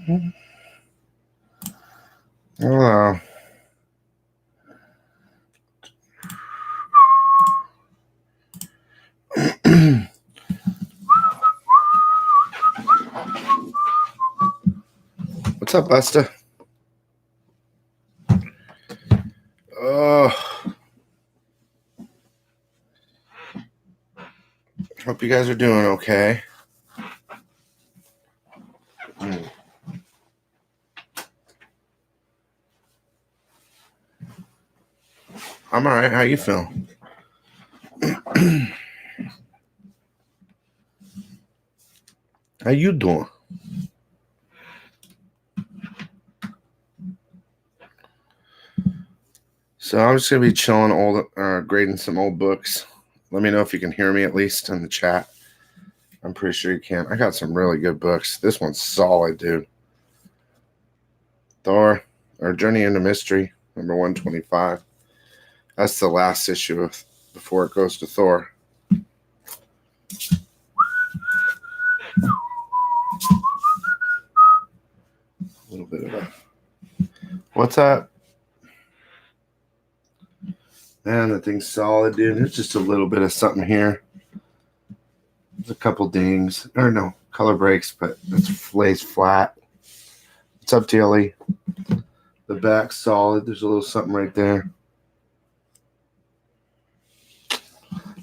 Hello. What's up, Busta? Oh, hope you guys are doing okay. I'm all right. How you feeling? How you doing? So I'm just gonna be chilling, grading some old books. Let me know if you can hear me at least in the chat. I'm pretty sure you can. I got some really good books. This one's solid, dude. Thor, or Journey into Mystery, number 125. That's the last issue before it goes to Thor. A little bit of a... What's up? Man, the thing's solid, dude. There's just a little bit of something here. There's a couple dings. Or no, color breaks, but it lays flat. What's up, TLE? The back's solid. There's a little something right there.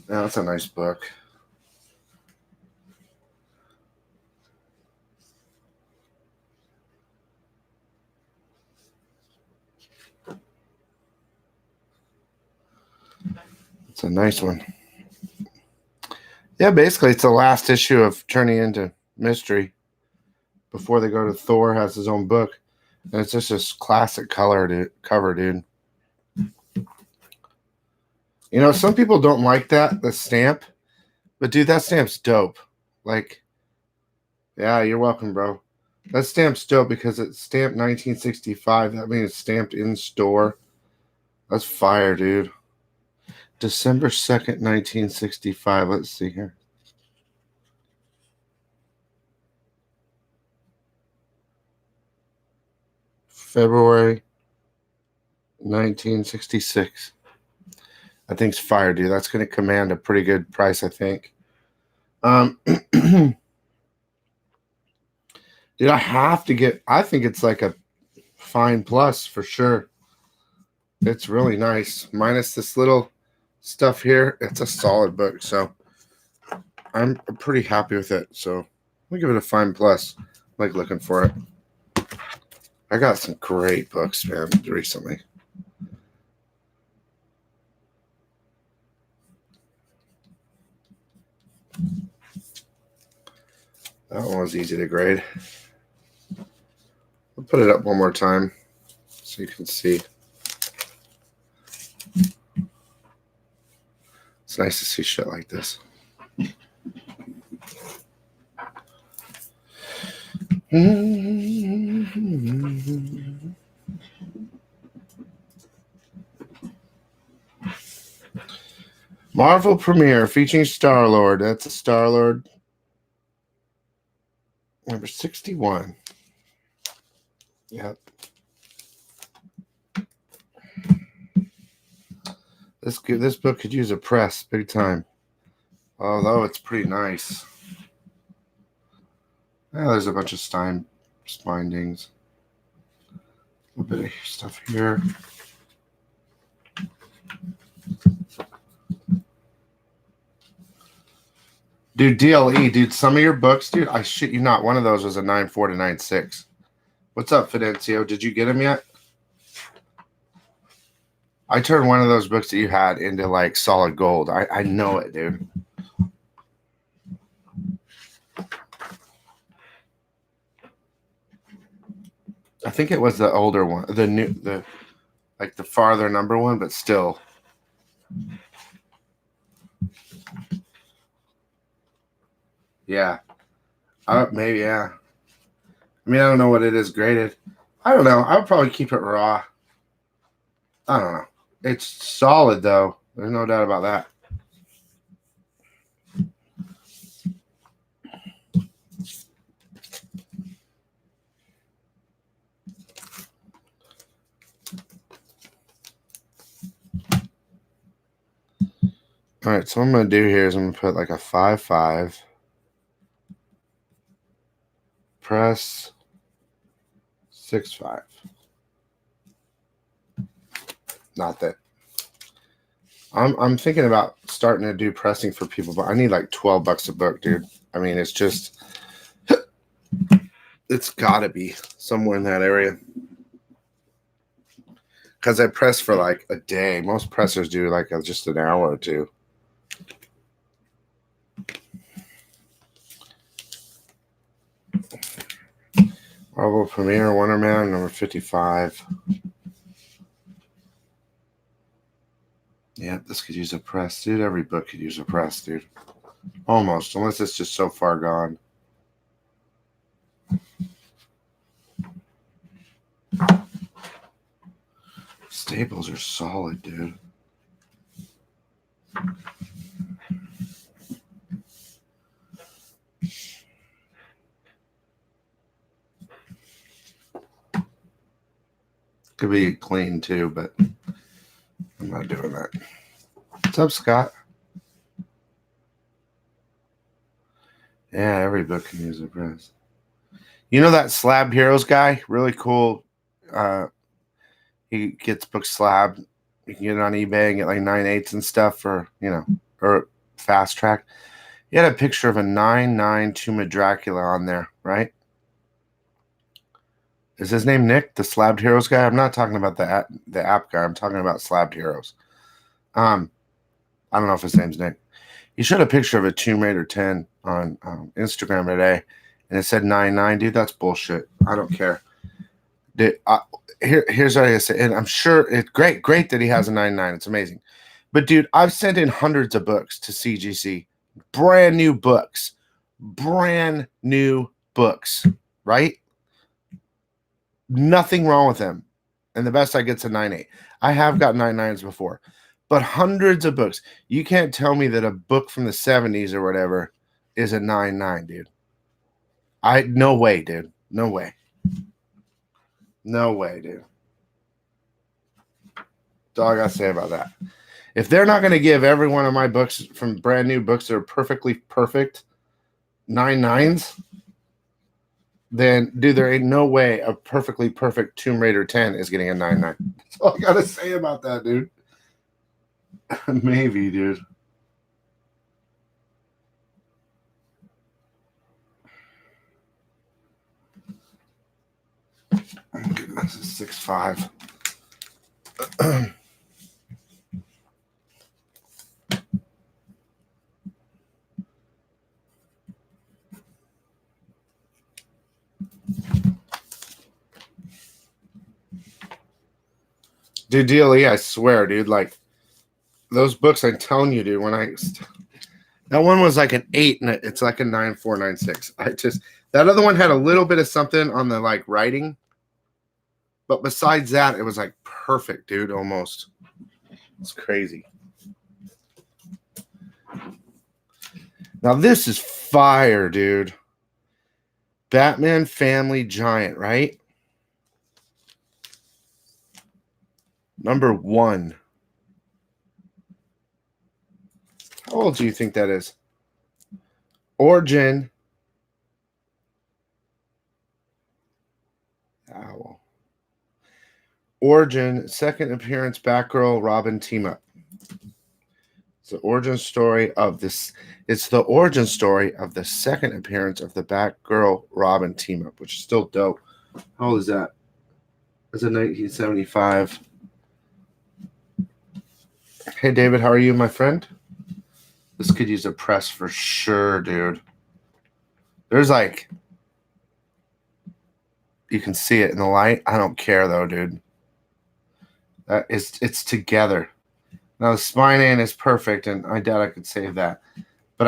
Yeah, that's a nice book. It's a nice one. Yeah, basically, it's the last issue of Turning into Mystery before they go to Thor. Has his own book, and it's just this classic cover, dude. You know, some people don't like the stamp, but dude, that stamp's dope. Like, yeah, you're welcome, bro. That stamp's dope because it's stamped 1965. That means it's stamped in store. That's fire, dude. December 2nd, 1965. Let's see here. February 1966. I think it's fire, dude. That's going to command a pretty good price, I think. Dude, I have to get... I think it's like a fine plus for sure. It's really nice. Minus this little stuff here. It's a solid book, so I'm pretty happy with it. So I'm going to give it a fine plus. I'm like looking for it. I got some great books, man, recently. That one was easy to grade. I'll put it up one more time so you can see. It's nice to see shit like this. Marvel premiere featuring Star-Lord. That's a Star-Lord. Number 61. Yep. This book could use a press big time. Although it's pretty nice. Yeah, there's a bunch of bindings. A little bit of stuff here. Dude, DLE, dude, some of your books, dude, I shit you not, one of those was a 9.4 to 9.6. What's up, Fidencio? Did you get them yet? I turned one of those books that you had into like solid gold. I know it, dude. I think it was the older one, the farther number one, but still. Yeah. Maybe, yeah. I mean, I don't know what it is graded. I don't know. I would probably keep it raw. I don't know. It's solid, though. There's no doubt about that. All right, so what I'm going to do here is I'm going to put like a 5-5. Press 6-5. Not that. I'm thinking about starting to do pressing for people, but I need like $12 a book, dude. I mean, it's just, it's got to be somewhere in that area. Because I press for like a day. Most pressers do like just an hour or two. Marvel Premiere Wonder Man number 55. Yeah, this could use a press, dude. Every book could use a press, dude. Almost, unless it's just so far gone. Staples are solid, dude. Could be clean too, but I'm not doing that. What's up, Scott? Yeah, every book can use a press. You know that Slabbed Heroes guy? Really cool. He gets books slabbed. You can get it on eBay and get like 9/8 and stuff for, or Fast Track. He had a picture of a 9/9 Tomb of Dracula on there, right? Is his name Nick, the Slabbed Heroes guy? I'm not talking about the app guy. I'm talking about Slabbed Heroes. I don't know if his name's Nick. He showed a picture of a Tomb Raider 10 on Instagram today, and it said 9/9. Dude, that's bullshit. I don't care. Dude, here's what I say, and I'm sure it's great that he has a 9/9. It's amazing. But dude, I've sent in hundreds of books to CGC. Brand new books. Right? Nothing wrong with them. And the best I get's a 9/8. I have got 9/9s before. But hundreds of books. You can't tell me that a book from the 70s or whatever is a 9/9, dude. No way, dude. No way. No way, dude. That's all I got to say about that. If they're not going to give every one of my books from brand new books that are perfectly perfect 9/9s, then, dude, there ain't no way a perfectly perfect Tomb Raider 10 is getting a 9/9. That's all I got to say about that, dude. Maybe, dude. This is 6.5. Dude, DLE, I swear, dude, like those books, I'm telling you, dude, that one was like an 8 and it's like a 9.4, 9.6. That other one had a little bit of something on the like writing, but besides that, it was like perfect, dude, almost. It's crazy. Now this is fire, dude. Batman Family Giant, right? Number 1. How old do you think that is? Origin. Owl. Origin, second appearance, Batgirl, Robin team up. It's the origin story of this. It's the origin story of the second appearance of the Batgirl, Robin team up, which is still dope. How old is that? It's a 1975. Hey, David, how are you, my friend? This could use a press for sure, dude. There's like, you can see it in the light. I don't care though, dude. It's together. Now the spine end is perfect, and I doubt I could save that. But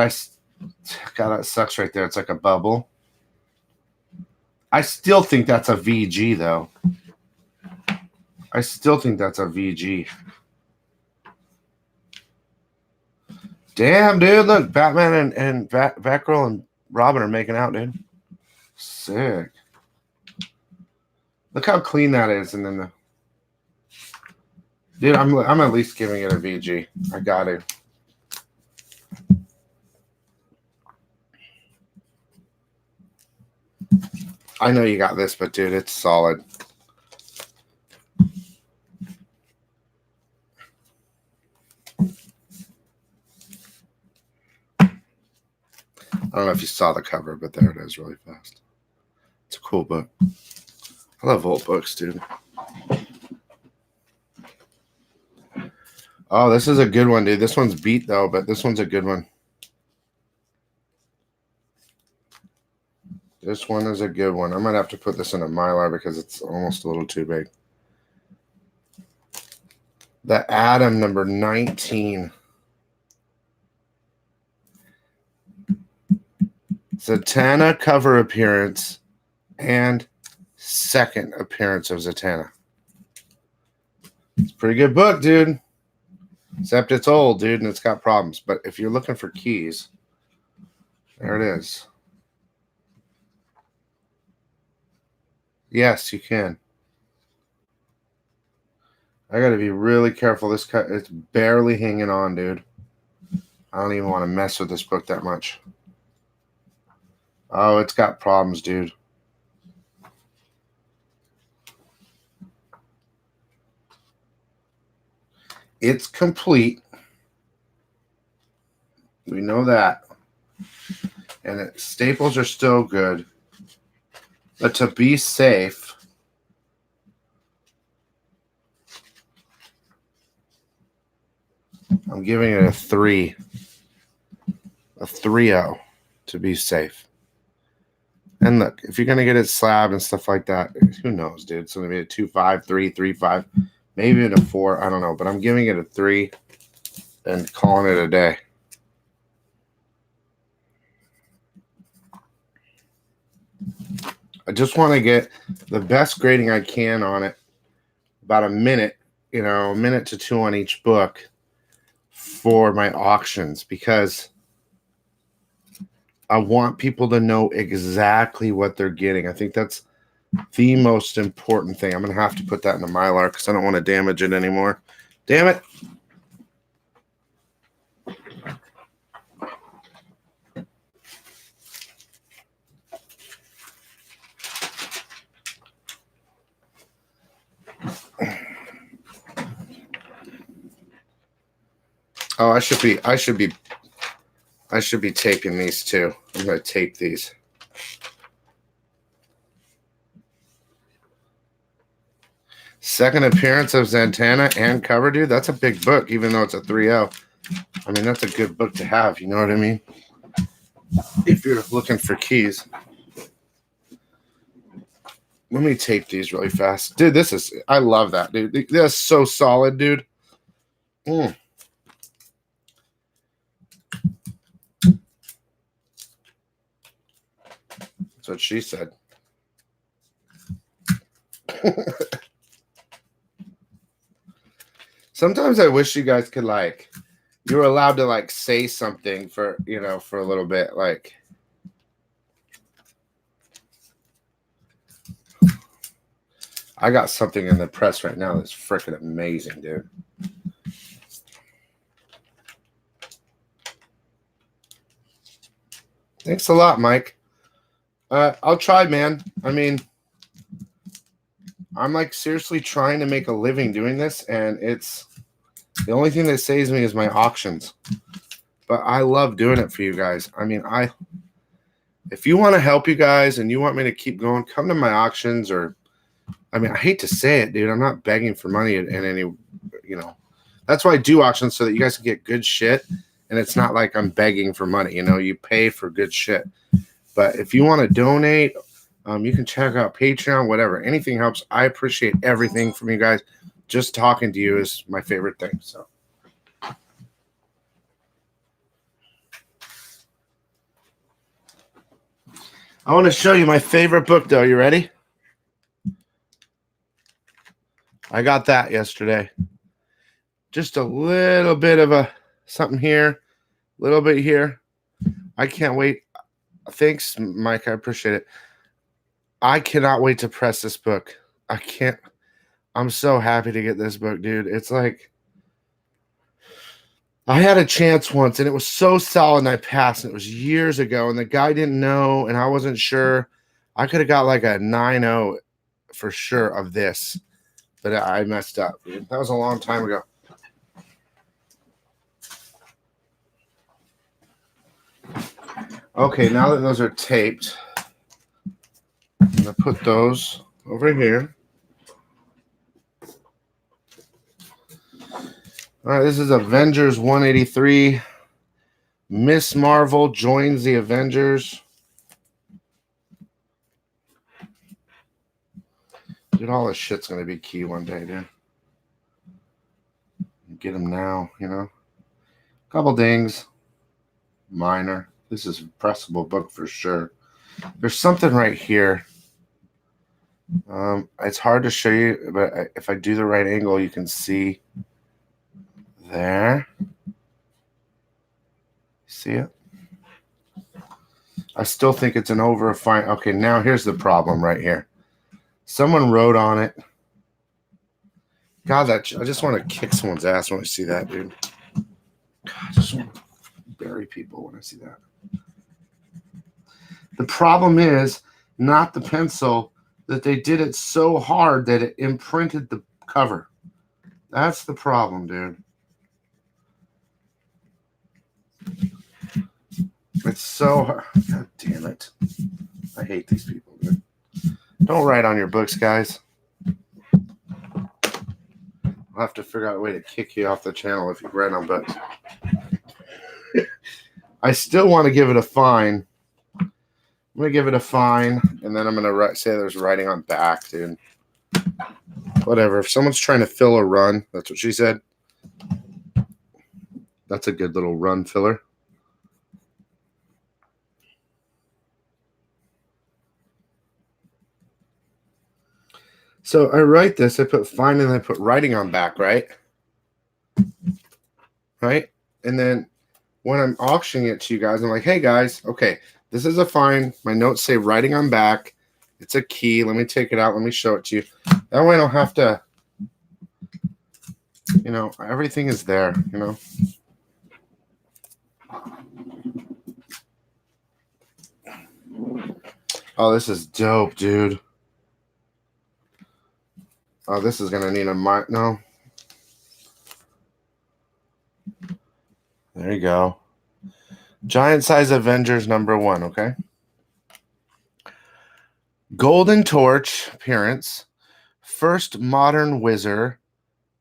God, that sucks right there. It's like a bubble. I still think that's a VG though. I still think that's a VG. Damn, dude, look, Batman and Batgirl and Robin are making out, dude. Sick. Look how clean that is, and then dude, I'm at least giving it a VG. I got it. I know you got this, but dude, it's solid. I don't know if you saw the cover, but there it is really fast. It's a cool book. I love old books, dude. Oh, this is a good one, dude. This one's beat, though, but this one's a good one. This one is a good one. I might have to put this in a Mylar because it's almost a little too big. The Atom number 19. Zatanna cover appearance and second appearance of Zatanna. It's a pretty good book, dude. Except it's old, dude, and it's got problems. But if you're looking for keys, there it is. Yes, you can. I got to be really careful. This cut, it's barely hanging on, dude. I don't even want to mess with this book that much. Oh, it's got problems, dude. It's complete. We know that. And staples are still good. But to be safe, I'm giving it a 3. A 3-0 to be safe. And look, if you're going to get it slab and stuff like that, who knows, dude? It's going to be a 2.5, 3, 3.5, maybe even a 4. I don't know. But I'm giving it a 3 and calling it a day. I just want to get the best grading I can on it. About a minute, a minute to 2 on each book for my auctions, because I want people to know exactly what they're getting. I think that's the most important thing. I'm going to have to put that in a Mylar because I don't want to damage it anymore. Damn it. Oh, I should be taping these too. I'm going to tape these. Second appearance of Zatanna and cover, dude. That's a big book, even though it's a 3.0. I mean, that's a good book to have. You know what I mean? If you're looking for keys. Let me tape these really fast. Dude, I love that, dude. That's so solid, dude. That's what she said. Sometimes I wish you guys could, you were allowed to, say something for, for a little bit. I got something in the press right now that's freaking amazing, dude. Thanks a lot, Mike. I'll try, man. I mean, I'm seriously trying to make a living doing this, and it's the only thing that saves me is my auctions. But I love doing it for you guys. I mean, if you want to help you guys and you want me to keep going, come to my auctions. Or, I mean, I hate to say it, dude. I'm not begging for money in any, That's why I do auctions, so that you guys can get good shit. And it's not like I'm begging for money. You pay for good shit. But if you want to donate, you can check out Patreon, whatever. Anything helps. I appreciate everything from you guys. Just talking to you is my favorite thing. So, I want to show you my favorite book, though. You ready? I got that yesterday. Just a little bit of something here, a little bit here. I can't wait. Thanks, Mike. I appreciate it. I cannot wait to press this book. I'm so happy to get this book, dude. It's I had a chance once, and it was so solid, and I passed, and it was years ago, and the guy didn't know, and I wasn't sure. I could have got like a 9.0 for sure of this, but I messed up. Dude. That was a long time ago. Okay, now that those are taped, I'm going to put those over here. All right, this is Avengers 183. Miss Marvel joins the Avengers. Dude, all this shit's going to be key one day, dude. Get them now, you know. Couple dings. Minor. This is a pressable book for sure. There's something right here. It's hard to show you, but if I do the right angle, you can see there. See it? I still think it's an over-fine. Okay, now here's the problem right here. Someone wrote on it. God, I just want to kick someone's ass when I see that, dude. God, I just want to bury people when I see that. The problem is not the pencil, that they did it so hard that it imprinted the cover. That's the problem, dude. It's so hard. God damn it. I hate these people, dude. Don't write on your books, guys. I'll have to figure out a way to kick you off the channel if you write on books. I still want to give it a fine. I'm going to give it a fine, and then I'm going to say there's writing on back, dude. Whatever. If someone's trying to fill a run, that's what she said. That's a good little run filler. So I write this, I put fine, and I put writing on back, right? Right? And then when I'm auctioning it to you guys, I'm like, hey guys, okay, this is a fine. My notes say writing on back. It's a key. Let me take it out. Let me show it to you. That way I don't have to, you know, everything is there, you know. Oh, this is dope, dude. Oh, this is going to need a mic. No. There you go. Giant size Avengers #1, okay? Golden Torch appearance. First modern wizard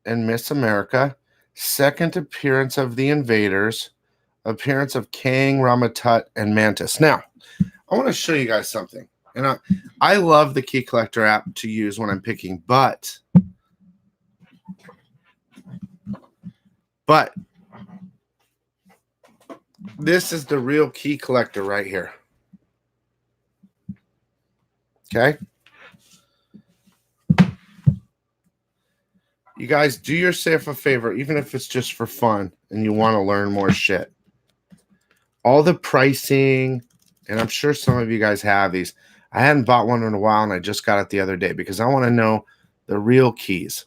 and Miss America. Second appearance of the Invaders. Appearance of Kang, Ramatut, and Mantis. Now, I want to show you guys something. And I love the Key Collector app to use when I'm picking, but this is the real Key Collector right here. Okay? You guys, do yourself a favor, even if it's just for fun and you want to learn more shit. All the pricing, and I'm sure some of you guys have these. I hadn't bought one in a while, and I just got it the other day because I want to know the real keys.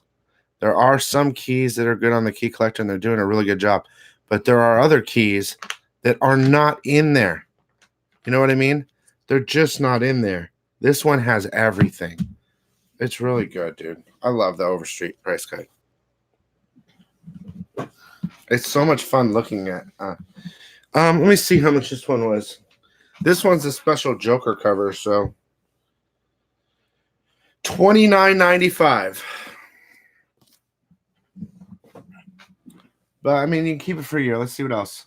There are some keys that are good on the Key Collector, and they're doing a really good job. But there are other keys that are not in there. You know what I mean? They're just not in there. This one has everything. It's really good, dude. I love the Overstreet price guide. It's so much fun looking at. Let me see how much this one was. This one's a special Joker cover, so $29.95. But I mean, you can keep it for a year. Let's see what else.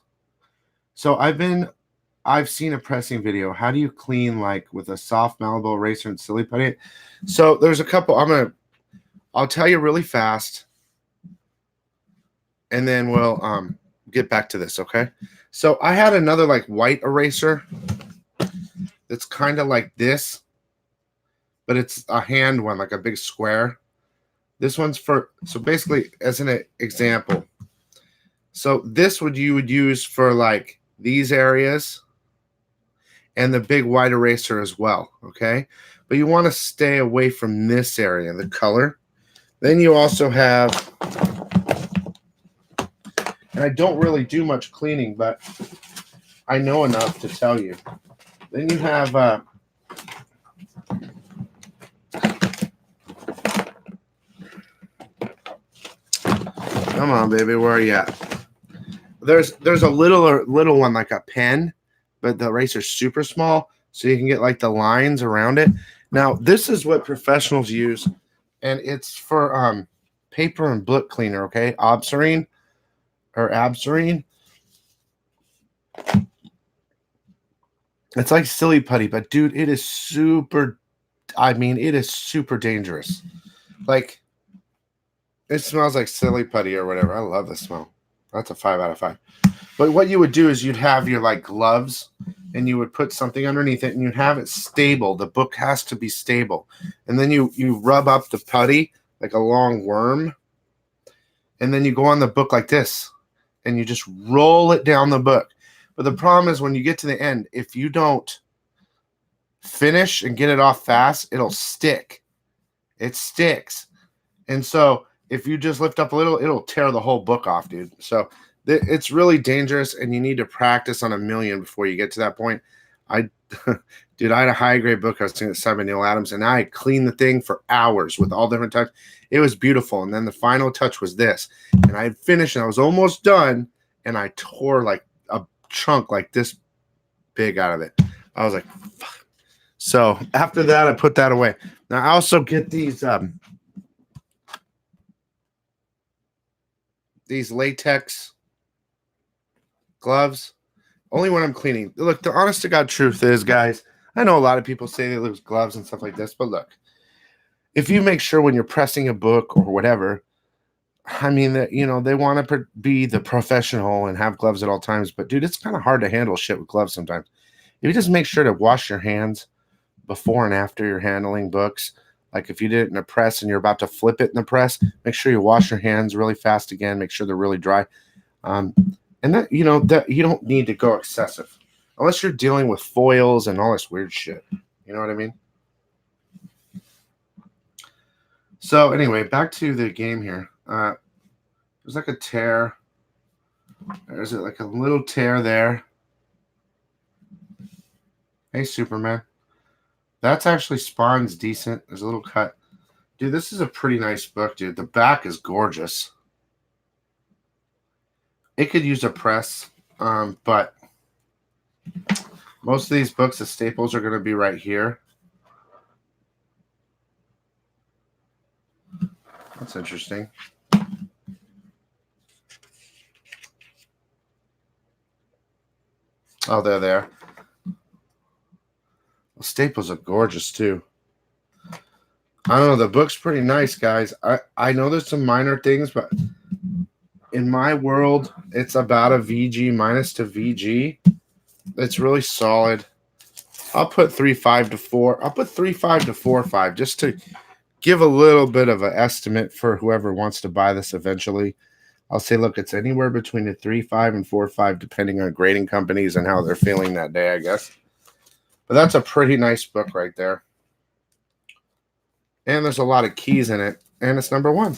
So I've seen a pressing video. How do you clean like with a soft Malibu eraser and silly putty? So there's a couple. I'll tell you really fast, and then we'll get back to this. Okay. So I had another like white eraser that's kind of like this, but it's a hand one, like a big square. This one's for, so basically as an example. So this you would use for like these areas and the big white eraser as well, okay? But you want to stay away from this area, the color. Then you also have, and I don't really do much cleaning, but I know enough to tell you. Then you have Come on, baby. Where are you at? There's a little one like a pen, but the eraser's super small, so you can get like the lines around it. Now, this is what professionals use, and it's for paper and book cleaner, okay? Obserine or Absorine. It's like silly putty, but dude, it is super, I mean, it is super dangerous. Like, it smells like silly putty or whatever. I love the smell. That's a 5 out of 5. But what you would do is you'd have your like gloves and you would put something underneath it and you'd have it stable. The book has to be stable. And then you rub up the putty like a long worm. And then you go on the book like this and you just roll it down the book. But the problem is when you get to the end, if you don't finish and get it off fast, it'll stick. It sticks. And so if you just lift up a little, it'll tear the whole book off, dude. So it's really dangerous, and you need to practice on a million before you get to that point. Dude, I had a high grade book I was signed by Neil Adams, and I cleaned the thing for hours with all different types. It was beautiful. And then the final touch was this. And I had finished, and I was almost done, and I tore like a chunk like this big out of it. I was like, fuck. So after that, I put that away. Now I also get these latex gloves only when I'm cleaning. Look, the honest to God truth is, guys, I know a lot of people say they lose gloves and stuff like this, but look, if you make sure when you're pressing a book or whatever, I mean that, you know, they want to be the professional and have gloves at all times, but dude, it's kind of hard to handle shit with gloves sometimes. If you just make sure to wash your hands before and after you're handling books, like if you did it in a press and you're about to flip it in the press, make sure you wash your hands really fast again, make sure they're really dry. And that, you know, that you don't need to go excessive unless you're dealing with foils and all this weird shit. You know what I mean? So anyway, back to the game here. There's like a tear. There's like a little tear there. Hey, Superman. That's actually spawns decent. There's a little cut. Dude, this is a pretty nice book, dude. The back is gorgeous. It could use a press, but most of these books, the staples are going to be right here. That's interesting. Oh, they're there. The staples are gorgeous, too. I don't know. The book's pretty nice, guys. I know there's some minor things, but in my world, it's about a VG minus to VG. It's really solid. I'll put 3.5 to 4. I'll put 3.5 to 4.5 just to give a little bit of an estimate for whoever wants to buy this eventually. I'll say, look, it's anywhere between a 3.5 and 4.5, depending on grading companies and how they're feeling that day, I guess. But that's a pretty nice book right there. And there's a lot of keys in it. And it's number 1.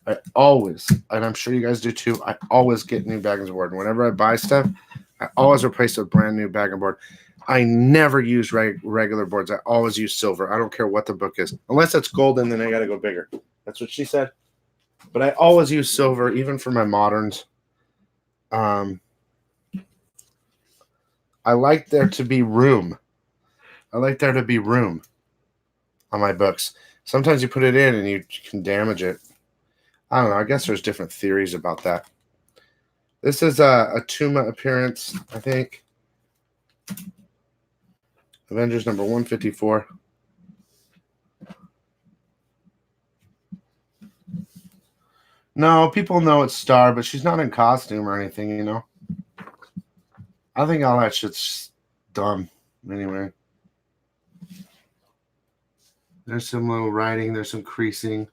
I always, and I'm sure you guys do too, I always get new bagging board. And whenever I buy stuff, I always replace it with brand new bagging board. I never use regular boards. I always use silver. I don't care what the book is. Unless it's golden, then I got to go bigger. That's what she said. But I always use silver, even for my moderns. I like there to be room. I like there to be room on my books. Sometimes you put it in and you can damage it. I don't know. I guess there's different theories about that. This is a Tuma appearance, I think. Avengers number 154. No, people know it's Star, but she's not in costume or anything, you know. I think all that shit's dumb. Anyway. There's some little writing. There's some creasing.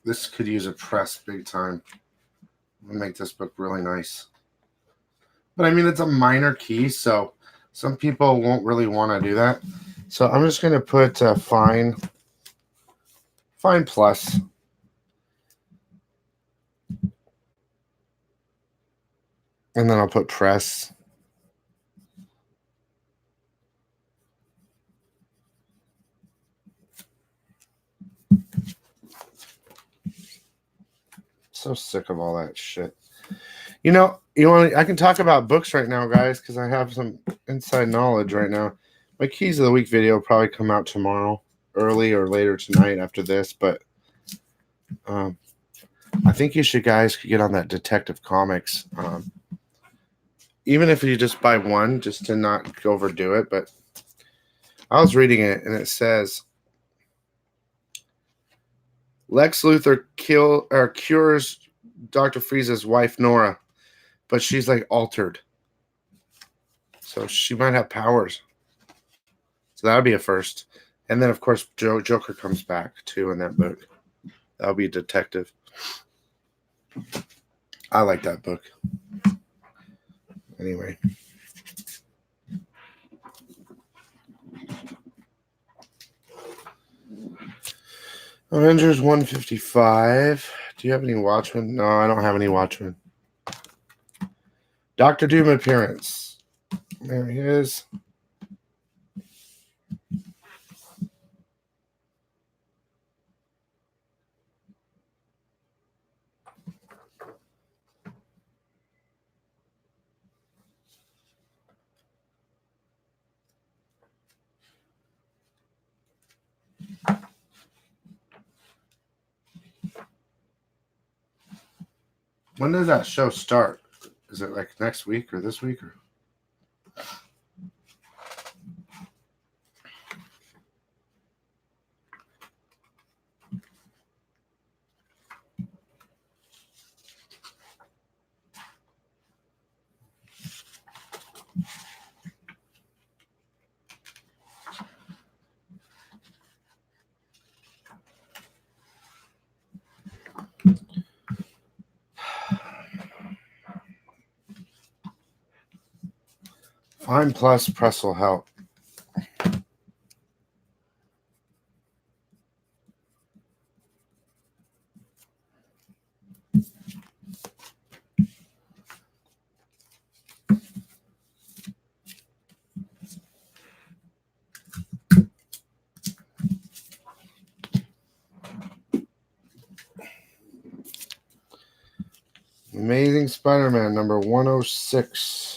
This could use a press big time. Make this book really nice. But I mean, it's a minor key, so some people won't really want to do that. So I'm just going to put fine plus. And then I'll put press. So sick of all that shit. You know, I can talk about books right now, guys, because I have some inside knowledge right now. My Keys of the Week video will probably come out tomorrow, early or later tonight after this, but I think you guys could get on that Detective Comics. Even if you just buy one, just to not overdo it. But I was reading it, and it says Lex Luthor cures Dr. Freeze's wife, Nora, but she's like altered. So she might have powers. So that would be a first. And then, of course, Joker comes back, too, in that book. That'll be a detective. I like that book. Anyway. Avengers 155. Do you have any Watchmen? No, I don't have any Watchmen. Doctor Doom appearance. There he is. When does that show start? Is it like next week or this week? Or Fine Plus Press will help. Amazing Spider-Man number 106.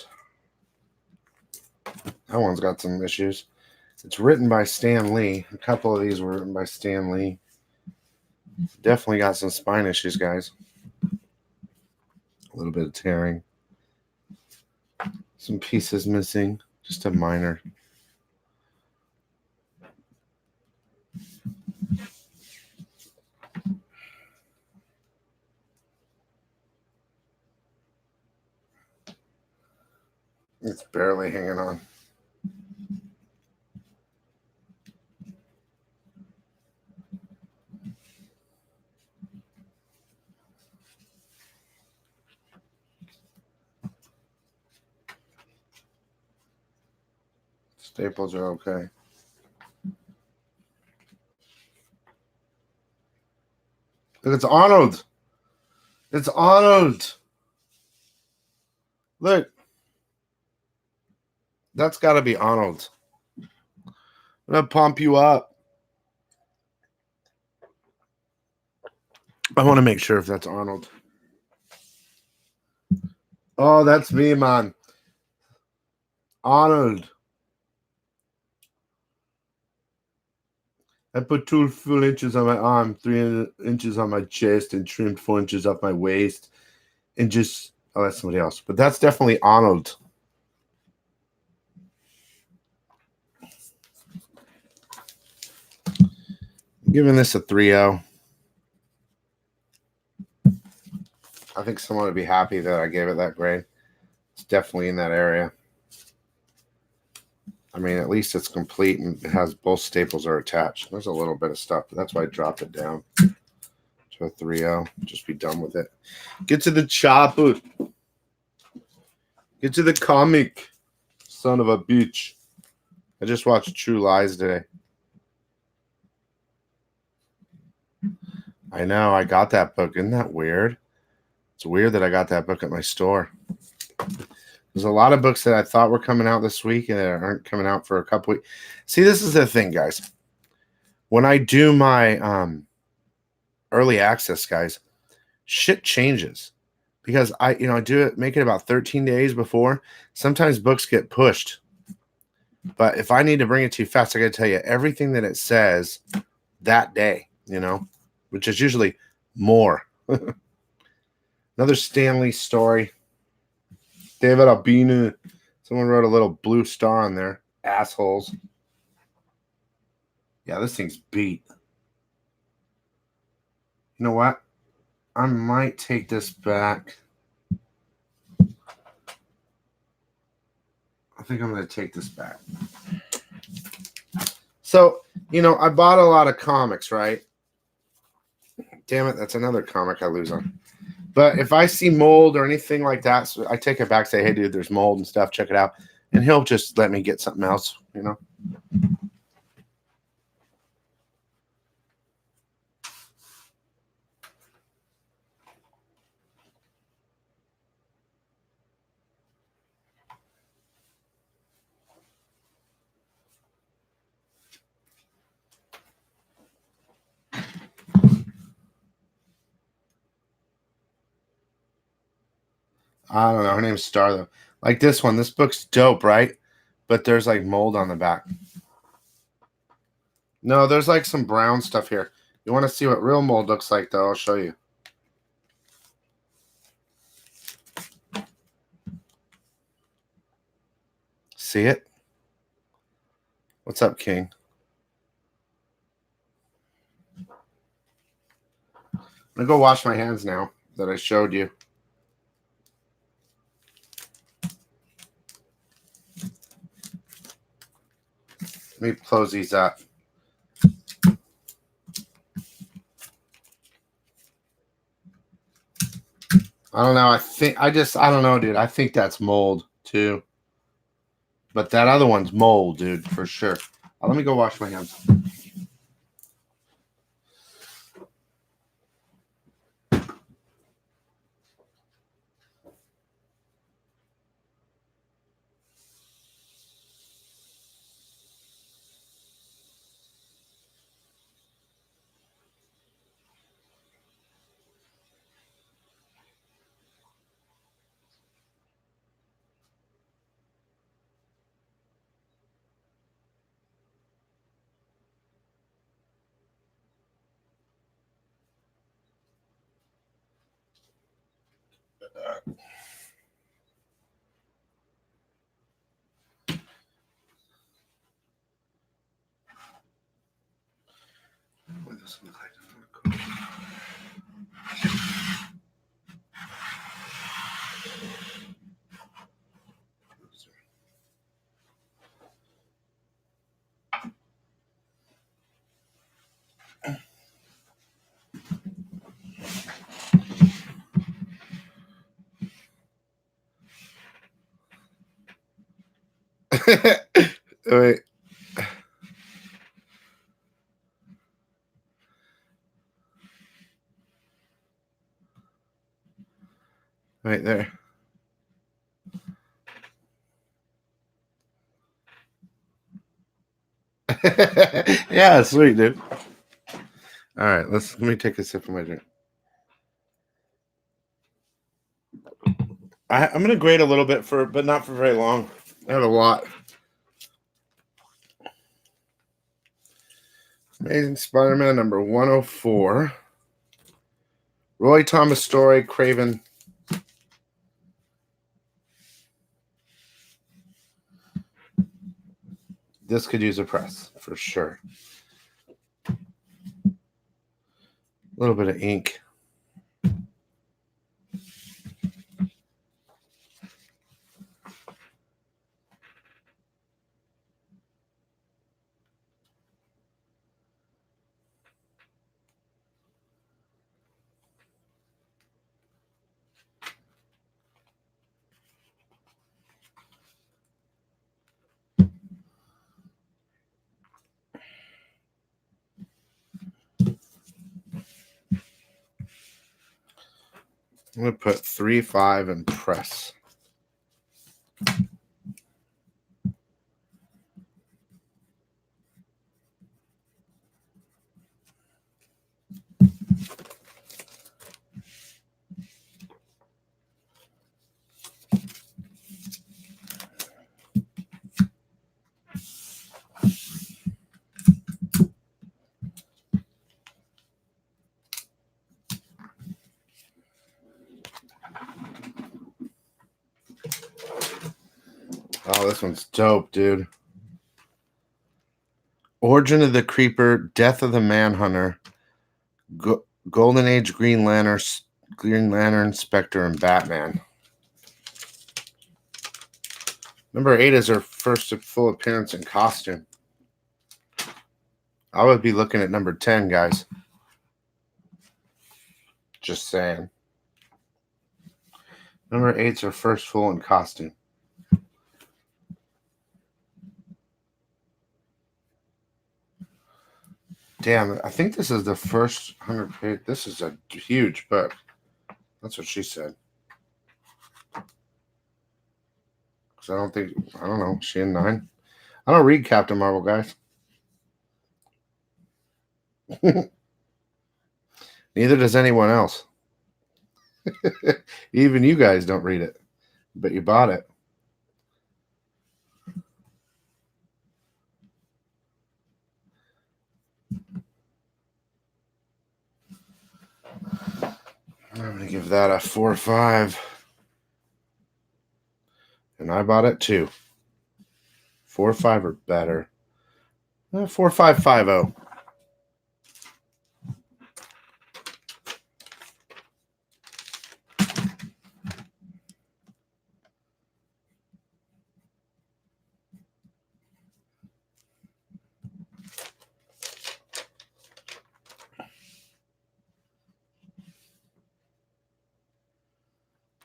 That one's got some issues. It's written by Stan Lee. A couple of these were written by Stan Lee. Definitely got some spine issues, guys. A little bit of tearing. Some pieces missing. Just a minor. It's barely hanging on. Staples are okay. Look, it's Arnold. It's Arnold. Look. That's got to be Arnold. I'm going to pump you up. I want to make sure if that's Arnold. Oh, that's me, man. Arnold. I put 2 full inches on my arm, 3 inches on my chest, and trimmed 4 inches off my waist. And just, oh, that's somebody else. But that's definitely Arnold. I'm giving this a 3-0. I think someone would be happy that I gave it that grade. It's definitely in that area. I mean, at least it's complete and it has both staples are attached. There's a little bit of stuff, but that's why I dropped it down to a 3-0. Just be done with it. Get to the chopper. Get to the comic. Son of a bitch. I just watched True Lies today. I know. I got that book. Isn't that weird? It's weird that I got that book at my store. There's a lot of books that I thought were coming out this week and that aren't coming out for a couple weeks. See, this is the thing, guys. When I do my early access, guys, shit changes because I do it, make it about 13 days before. Sometimes books get pushed, but if I need to bring it to you fast, I got to tell you everything that it says that day, which is usually more. Another Stanley story. David Albina. Someone wrote a little blue star on there. Assholes. Yeah, this thing's beat. You know what? I might take this back. I think I'm going to take this back. So, I bought a lot of comics, right? Damn it, that's another comic I lose on. But if I see mold or anything like that, so I take it back, say, hey, dude, there's mold and stuff. Check it out. And he'll just let me get something else, I don't know. Her name's Star, though. Like this one. This book's dope, right? But there's like mold on the back. No, there's like some brown stuff here. You want to see what real mold looks like, though? I'll show you. See it? What's up, King? I'm going to go wash my hands now that I showed you. Let me close these up. I don't know. I don't know, dude. I think that's mold too. But that other one's mold, dude, for sure. Let me go wash my hands. Wait. Right there. Yeah, sweet, dude. All right, let me take a sip of my drink. I'm gonna grade a little bit but not for very long. I have a lot. Amazing Spider-Man number 104. Roy Thomas story, Craven. This could use a press for sure. A little bit of ink. I'm going to put 3-5 and press. Oh, this one's dope, dude. Origin of the Creeper, Death of the Manhunter, Golden Age Green Lantern, Spectre, and Batman. Number 8 is her first full appearance in costume. I would be looking at number 10, guys. Just saying. Number 8's her first full in costume. Damn, I think this is the first 100 page. This is a huge book. That's what she said. Because I don't know, she in 9? I don't read Captain Marvel, guys. Neither does anyone else. Even you guys don't read it, but you bought it. I'm going to give that a 4 or 5. And I bought it too. 4 or 5 or better. 4550.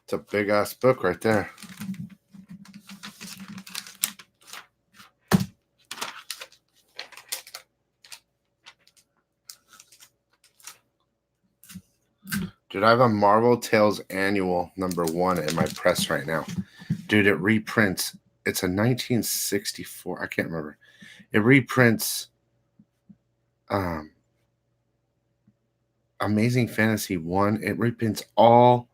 It's a big ass book right there. Dude, I have a Marvel Tales Annual #1 in my press right now. Dude, it reprints. It's a 1964. I can't remember. It reprints Amazing Fantasy 1. It reprints all,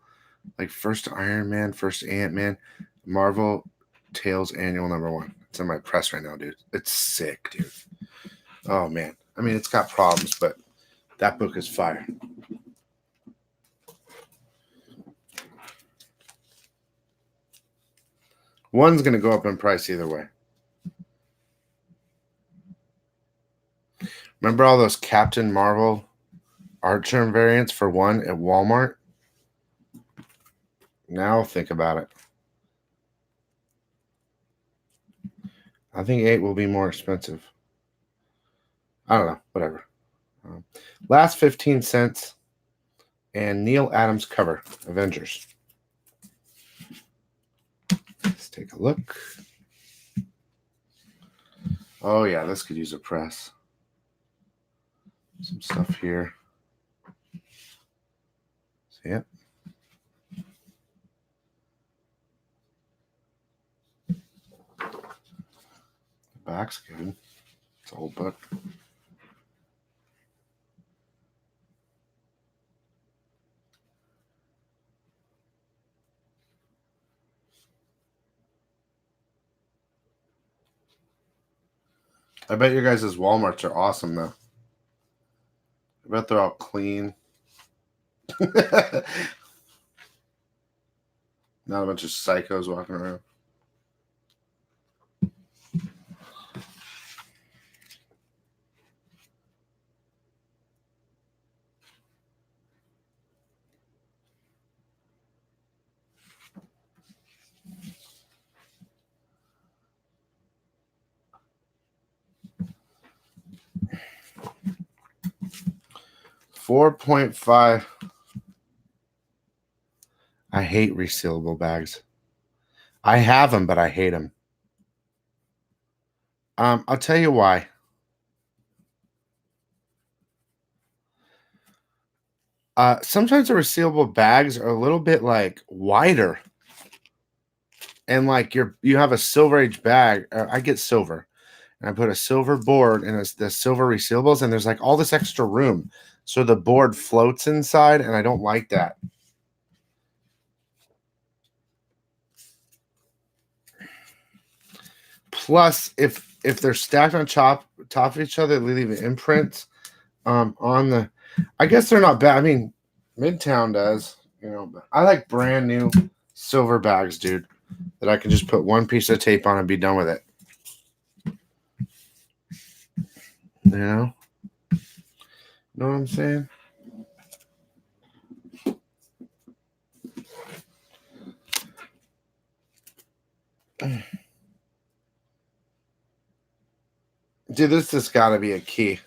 like, first Iron Man, first Ant-Man, Marvel Tales Annual #1. It's in my press right now, dude. It's sick, dude. Oh, man. I mean, it's got problems, but that book is fire. One's going to go up in price either way. Remember all those Captain Marvel Archer variants for 1 at Walmart? Now think about it. I think 8 will be more expensive. I don't know. Whatever. Last 15 cents. And Neil Adams cover. Avengers. Let's take a look. Oh, yeah. This could use a press. Some stuff here. See it? The back's good. It's an old book. I bet your guys' Walmarts are awesome, though. I bet they're all clean. Not a bunch of psychos walking around. $4.5. I hate resealable bags. I have them, but I hate them. I'll tell you why. Sometimes the resealable bags are a little bit like wider, and like you have a Silver Age bag. I get silver, and I put a silver board and it's the silver resealables, and there's like all this extra room, so the board floats inside, and I don't like that. Plus, if they're stacked on top of each other, they leave imprints on the. I guess they're not bad. I mean, Midtown does, but I like brand new silver bags, dude. that I can just put one piece of tape on and be done with it. You know? Know what I'm saying? Dude, this has got to be a key.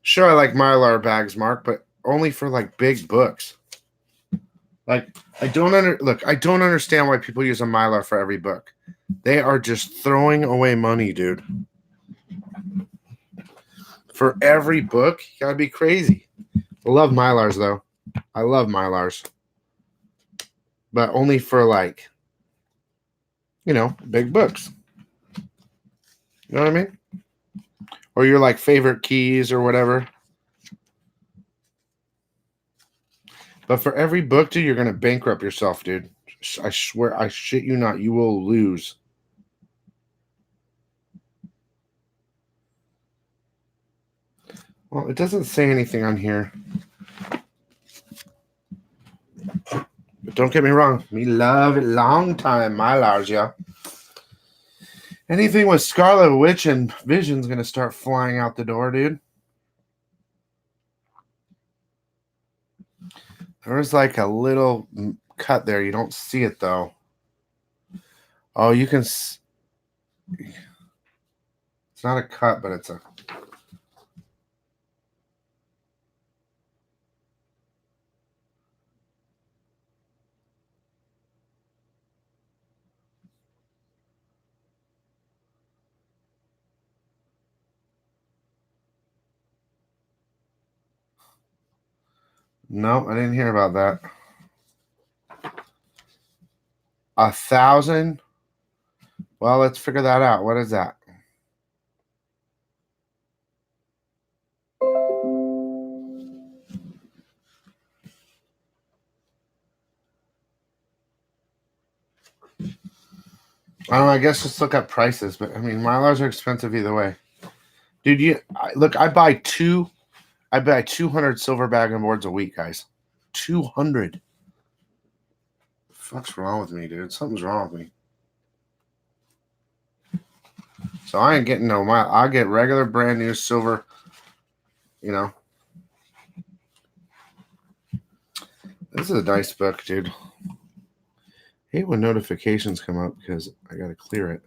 Sure, I like Mylar bags, Mark, but only for like big books. Like, I don't understand why people use a Mylar for every book. They are just throwing away money, dude. For every book, you gotta be crazy. I love Mylars though. I love Mylars. But only for like, you know, big books. You know what I mean? Or your like favorite keys or whatever. But for every book, dude, you're gonna bankrupt yourself, dude. I swear, I shit you not, you will lose. Well, it doesn't say anything on here. But don't get me wrong, me love it long time, Mylars, yeah. Anything with Scarlet Witch and Vision's gonna start flying out the door, dude. There's like a little cut there. You don't see it though. Oh, you can. It's not a cut, but it's a. No, I didn't hear about that. 1,000. Well, let's figure that out. What is that? I don't know. I guess just look up prices, but I mean, Mylars are expensive either way, dude. Look. I buy 200 silver bag and boards a week, guys. 200. The fuck's wrong with me, dude? Something's wrong with me. So I ain't getting no mile. I get regular brand new silver. You know. This is a nice book, dude. I hate when notifications come up because I gotta clear it.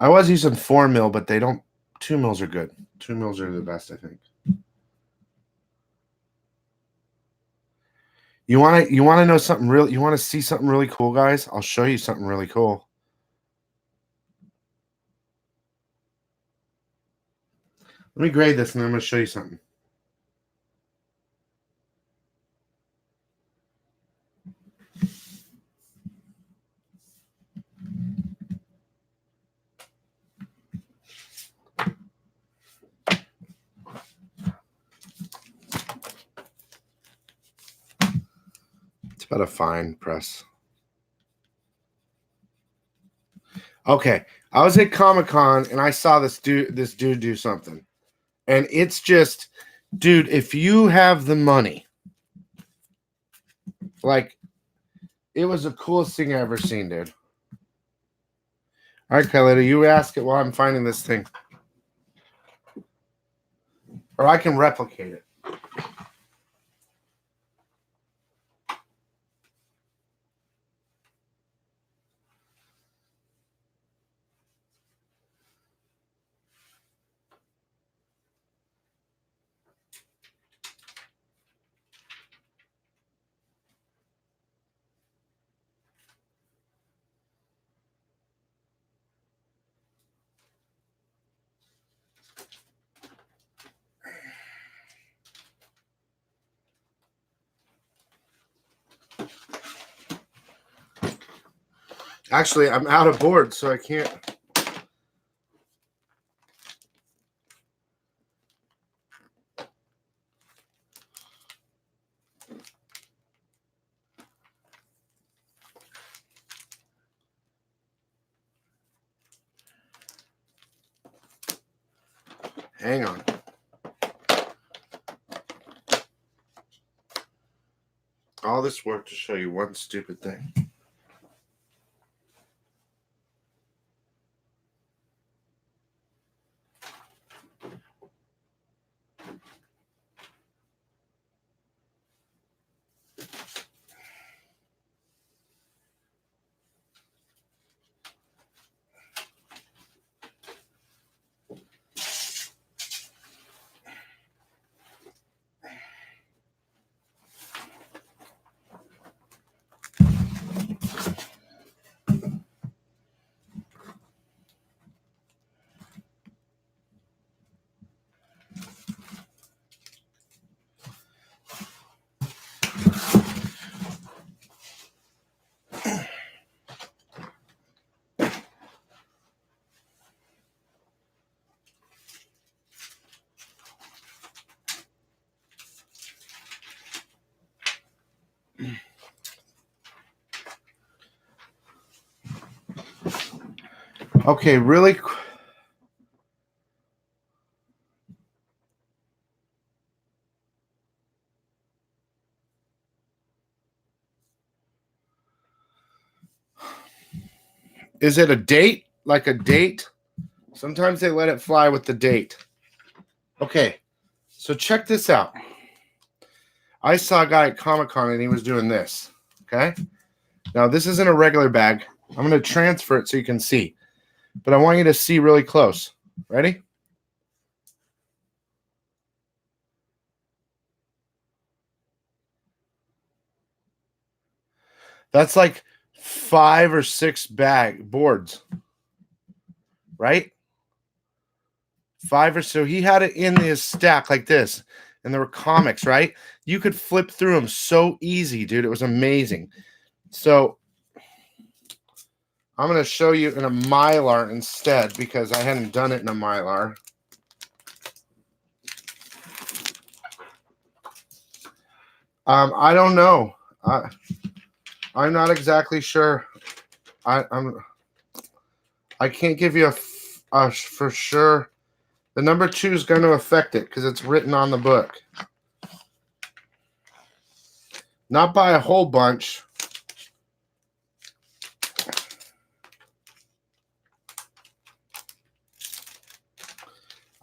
I was using 4 mil, but they don't. 2 mils are good. 2 mils are the best, I think. You want to know something real? You want to see something really cool, guys? I'll show you something really cool. Let me grade this, and then I'm going to show you something. It's about a fine press. Okay, I was at Comic-Con and I saw this dude do something, and it's just, dude, if you have the money, like, it was the coolest thing I ever seen, dude. All right, Kylie, you ask it while I'm finding this thing, or I can replicate it. Actually, I'm out of board, so I can't. Hang on. All this work to show you one stupid thing. Okay, really. Is it a date? Like a date? Sometimes they let it fly with the date. Okay, so check this out. I saw a guy at Comic-Con and he was doing this. Okay? Now, this isn't a regular bag. I'm going to transfer it so you can see. But I want you to see really close. Ready? That's like 5 or 6 boards. Right? 5 or so. He had it in his stack like this. And there were comics, right? You could flip through them so easy, dude. It was amazing. So I'm going to show you in a Mylar instead because I hadn't done it in a Mylar. I don't know. I'm not exactly sure. I can't give you a for sure. The number 2 is going to affect it because it's written on the book. Not by a whole bunch.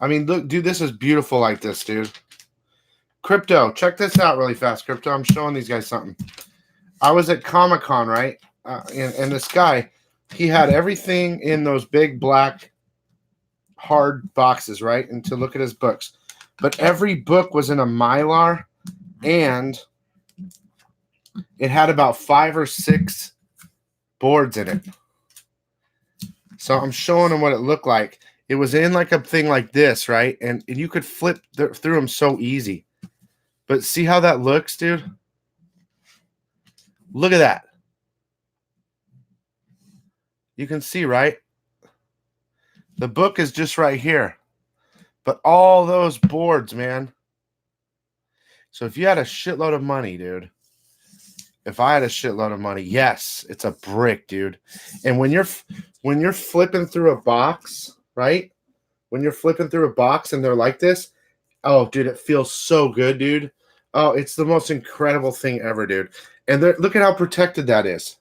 I mean, look, dude, this is beautiful like this, dude. Crypto, check this out really fast, Crypto. I'm showing these guys something. I was at Comic-Con, right? And this guy, he had everything in those big black hard boxes, right? And to look at his books. But every book was in a Mylar, and it had about 5 or 6 boards in it. So I'm showing him what it looked like. It was in like a thing like this, right? And you could flip through them so easy. But see how that looks, dude? Look at that. You can see, right? The book is just right here. But all those boards, man. So if you had a shitload of money, dude. If I had a shitload of money, yes, it's a brick, dude. And when you're flipping through a box, right? When you're flipping through a box and they're like this, oh, dude, it feels so good, dude. Oh, it's the most incredible thing ever, dude. And look at how protected that is.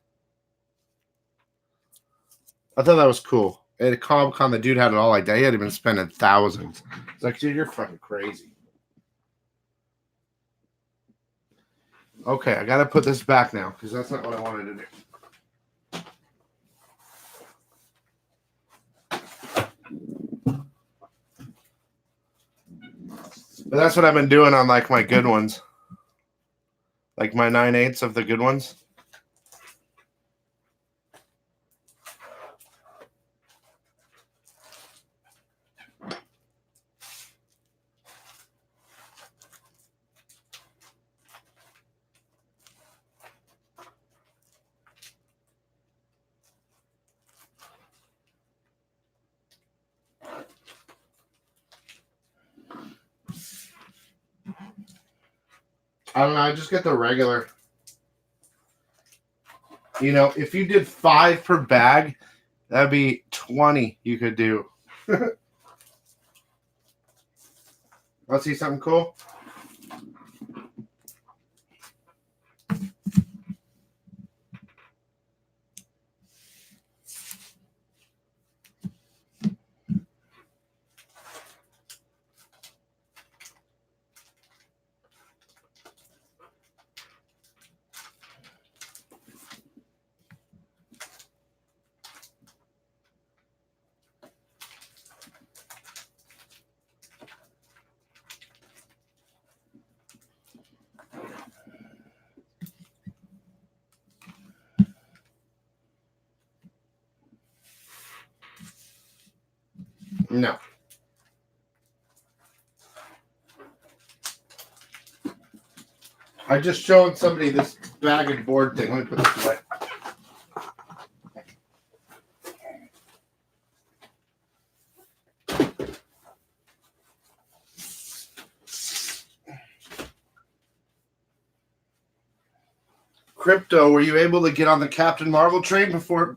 I thought that was cool. At Comic-Con, the dude had it all like that. He had been spending thousands. It's like, dude, you're fucking crazy. Okay, I got to put this back now because that's not what I wanted to do. But that's what I've been doing on like my good ones. Like my 9/8 of the good ones. I don't know. I just get the regular. You know, if you did 5 per bag, that'd be 20 you could do. Want to see something cool? No. I just showed somebody this bag and board thing. Let me put this away. Crypto, were you able to get on the Captain Marvel train before it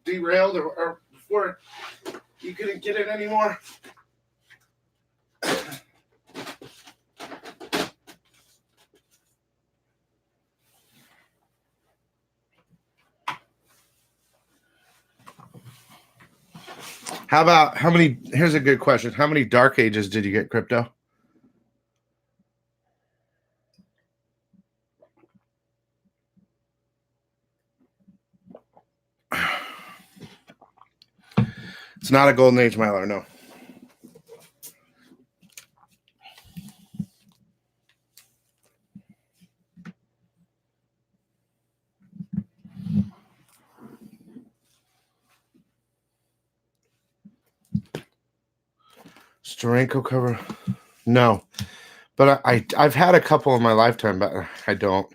derailed or before you couldn't get it anymore? Here's a good question. How many dark ages did you get, Crypto? It's not a golden age Mylar, no. Steranko cover? No. But I've had a couple in my lifetime, but I don't.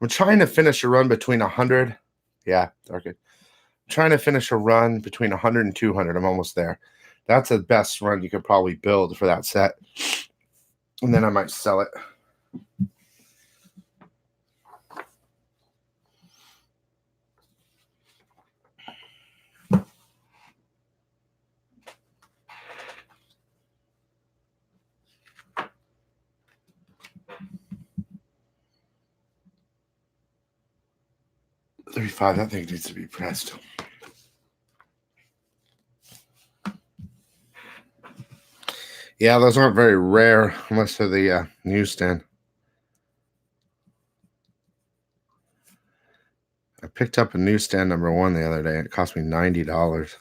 I'm trying to finish a run between 100. Yeah, dark age. Trying to finish a run between 100 and 200. I'm almost there. That's the best run you could probably build for that set. And then I might sell it. $35, that thing needs to be pressed. Yeah, those aren't very rare unless they're the newsstand. I picked up a newsstand number 1 the other day. It cost me $90.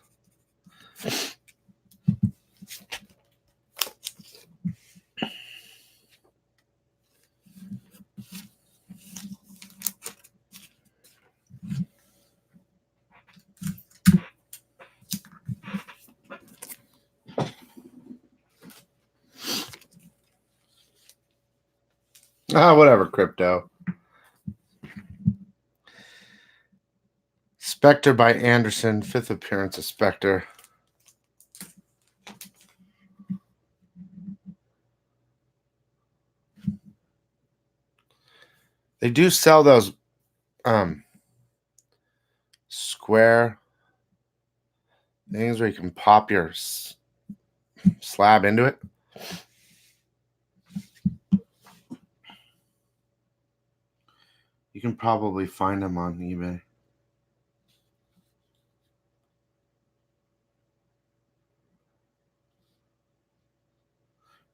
Whatever, Crypto. Spectre by Anderson, 5th appearance of Spectre. They do sell those square things where you can pop your slab into it. You can probably find them on eBay.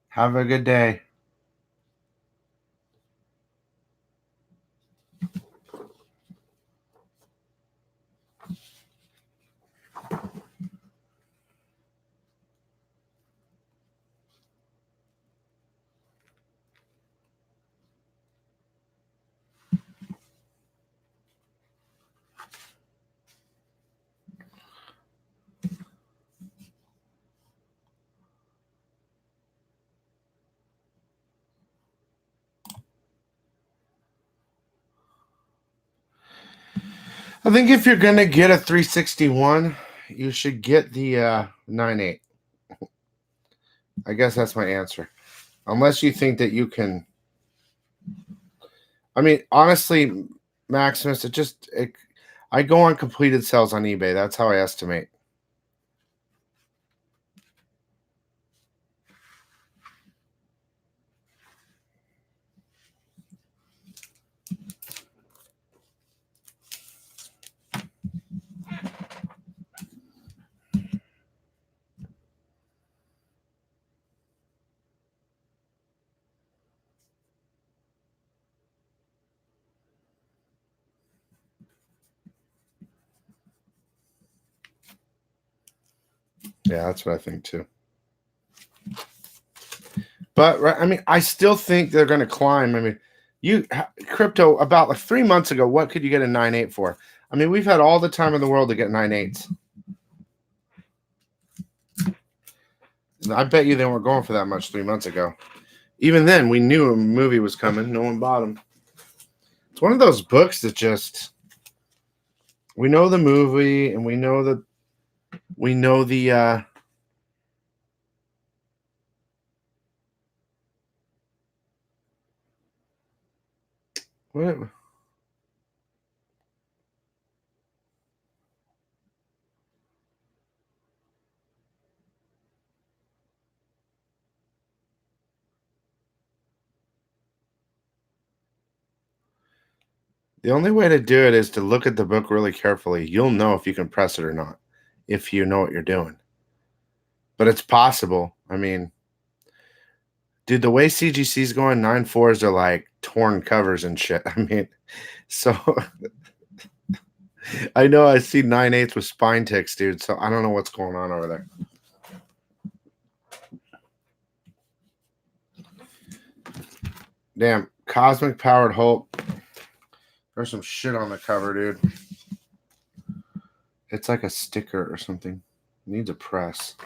Have a good day. I think if you're going to get a 361, you should get the 9.8. I guess that's my answer. Unless you think that you can. I mean, honestly, Maximus, I go on completed sales on eBay. That's how I estimate. Yeah, that's what I think too. But I mean, I still think they're going to climb. I mean, crypto about like 3 months ago, what could you get a 9.8 for? I mean, we've had all the time in the world to get 9.8s. I bet you they weren't going for that much 3 months ago. Even then, we knew a movie was coming. No one bought them. It's one of those books that just we know the movie and we know the what. The only way to do it is to look at the book really carefully. You'll know if you can press it or not, if you know what you're doing. But it's possible. I mean, dude, the way CGC's going, 9.4s are like torn covers and shit. I mean, so I know I see 9.8s with spine ticks, dude. So I don't know what's going on over there. Damn, Cosmic Powered Hulk. There's some shit on the cover, dude. It's like a sticker or something. It needs a press.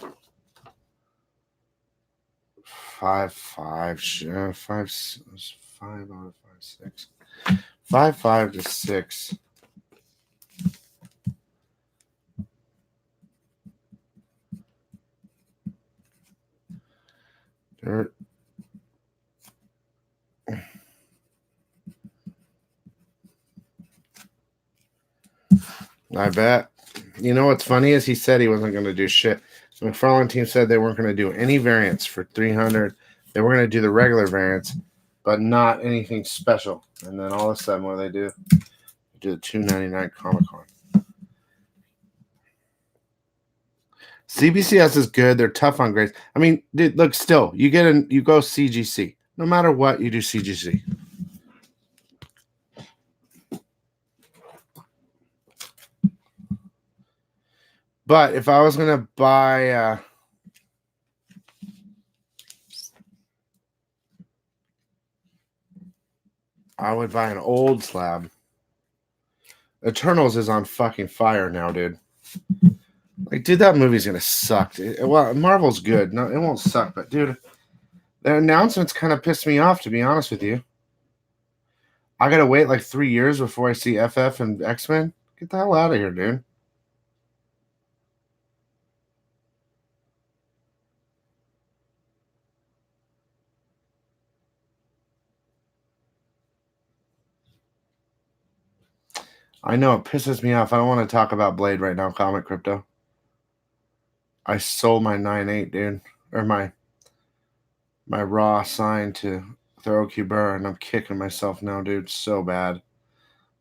5.5. 5 out of 5.6. 5.5 to 6. Dirt. I bet. You know what's funny is he said he wasn't going to do shit. The McFarlane team said they weren't going to do any variants for 300. They were going to do the regular variants, but not anything special. And then all of a sudden, what do? They do the $2.99 Comic Con. CBCS is good. They're tough on grades. I mean, dude, look, still, you go CGC. No matter what, you do CGC. But if I was going to buy I would buy an old slab. Eternals is on fucking fire now, dude. Like, dude, that movie's going to suck. Well, Marvel's good. No, it won't suck, but dude, the announcements kind of pissed me off, to be honest with you. I got to wait like 3 years before I see FF and X-Men. Get the hell out of here, dude. I know it pisses me off. I don't want to talk about Blade right now, Comic Crypto. I sold my 9.8, dude. Or my raw sign to Thorough Cubera, and I'm kicking myself now, dude. So bad.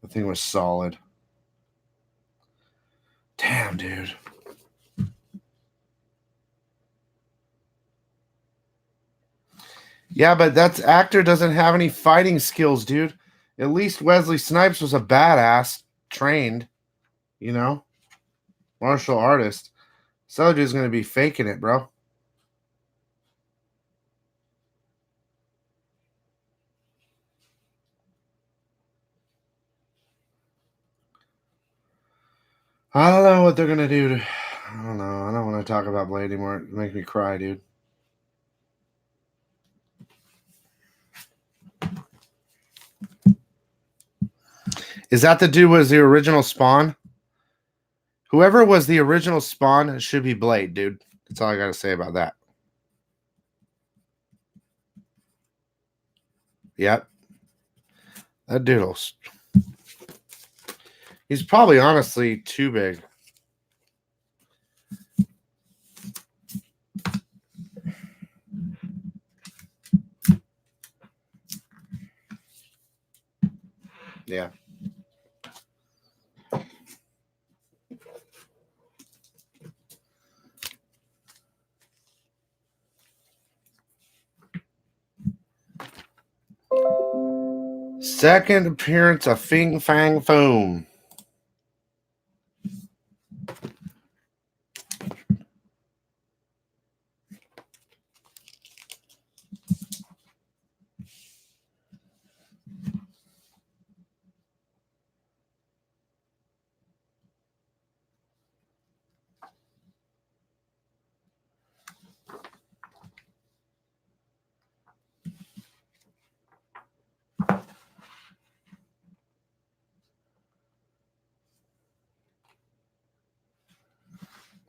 The thing was solid. Damn, dude. Yeah, but that actor doesn't have any fighting skills, dude. At least Wesley Snipes was a badass, trained, you know, martial artist. Soldier's going to be faking it, bro. I don't know what they're going to do. I don't know. I don't want to talk about Blade anymore. It makes me cry, dude. Is that the dude was the original Spawn? Whoever was the original Spawn should be Blade, dude. That's all I got to say about that. Yep. That dude, he's probably honestly too big. Yeah. Second appearance of Fing Fang Foom.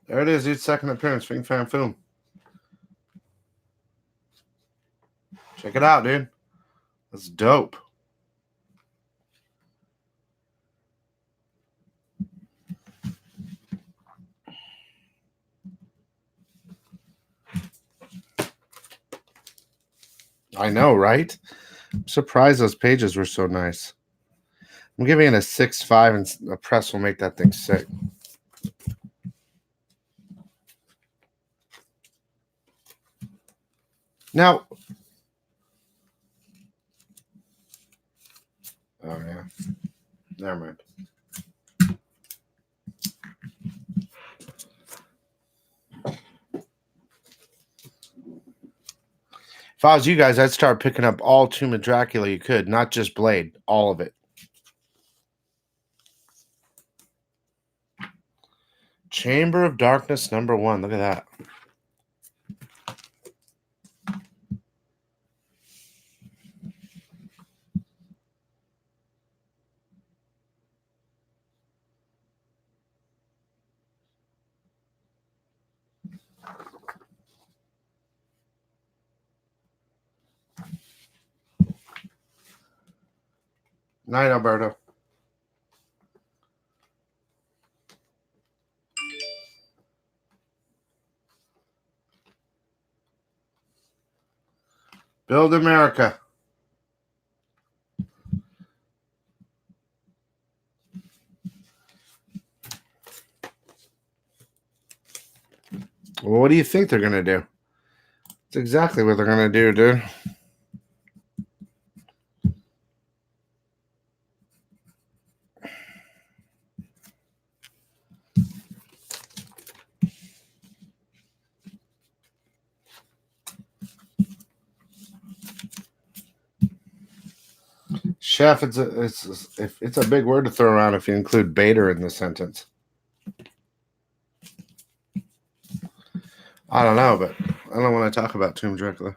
There it is, dude. Second appearance. Fing Fang Foom. Check it out, dude. That's dope. I know, right? I'm surprised those pages were so nice. I'm giving it a 6.5, and a press will make that thing sick. Now, oh yeah, never mind. If I was you guys, I'd start picking up all Tomb of Dracula you could, not just Blade, all of it. Chamber of Darkness #1. Look at that. Night, Alberto. Build America. Well, what do you think they're going to do? It's exactly what they're going to do, dude. Chef, it's a big word to throw around if you include Bader in the sentence. I don't know, but I don't want to talk about Tomb Dracula.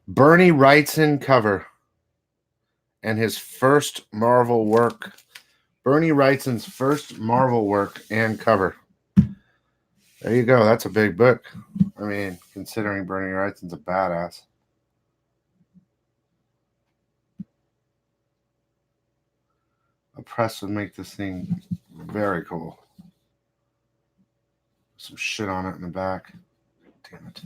Bernie Wrightson cover and his first Marvel work. Bernie Wrightson's first Marvel work and cover. There you go. That's a big book. I mean, considering Bernie Wrightson's a badass. A press would make this thing very cool. Some shit on it in the back. Damn it.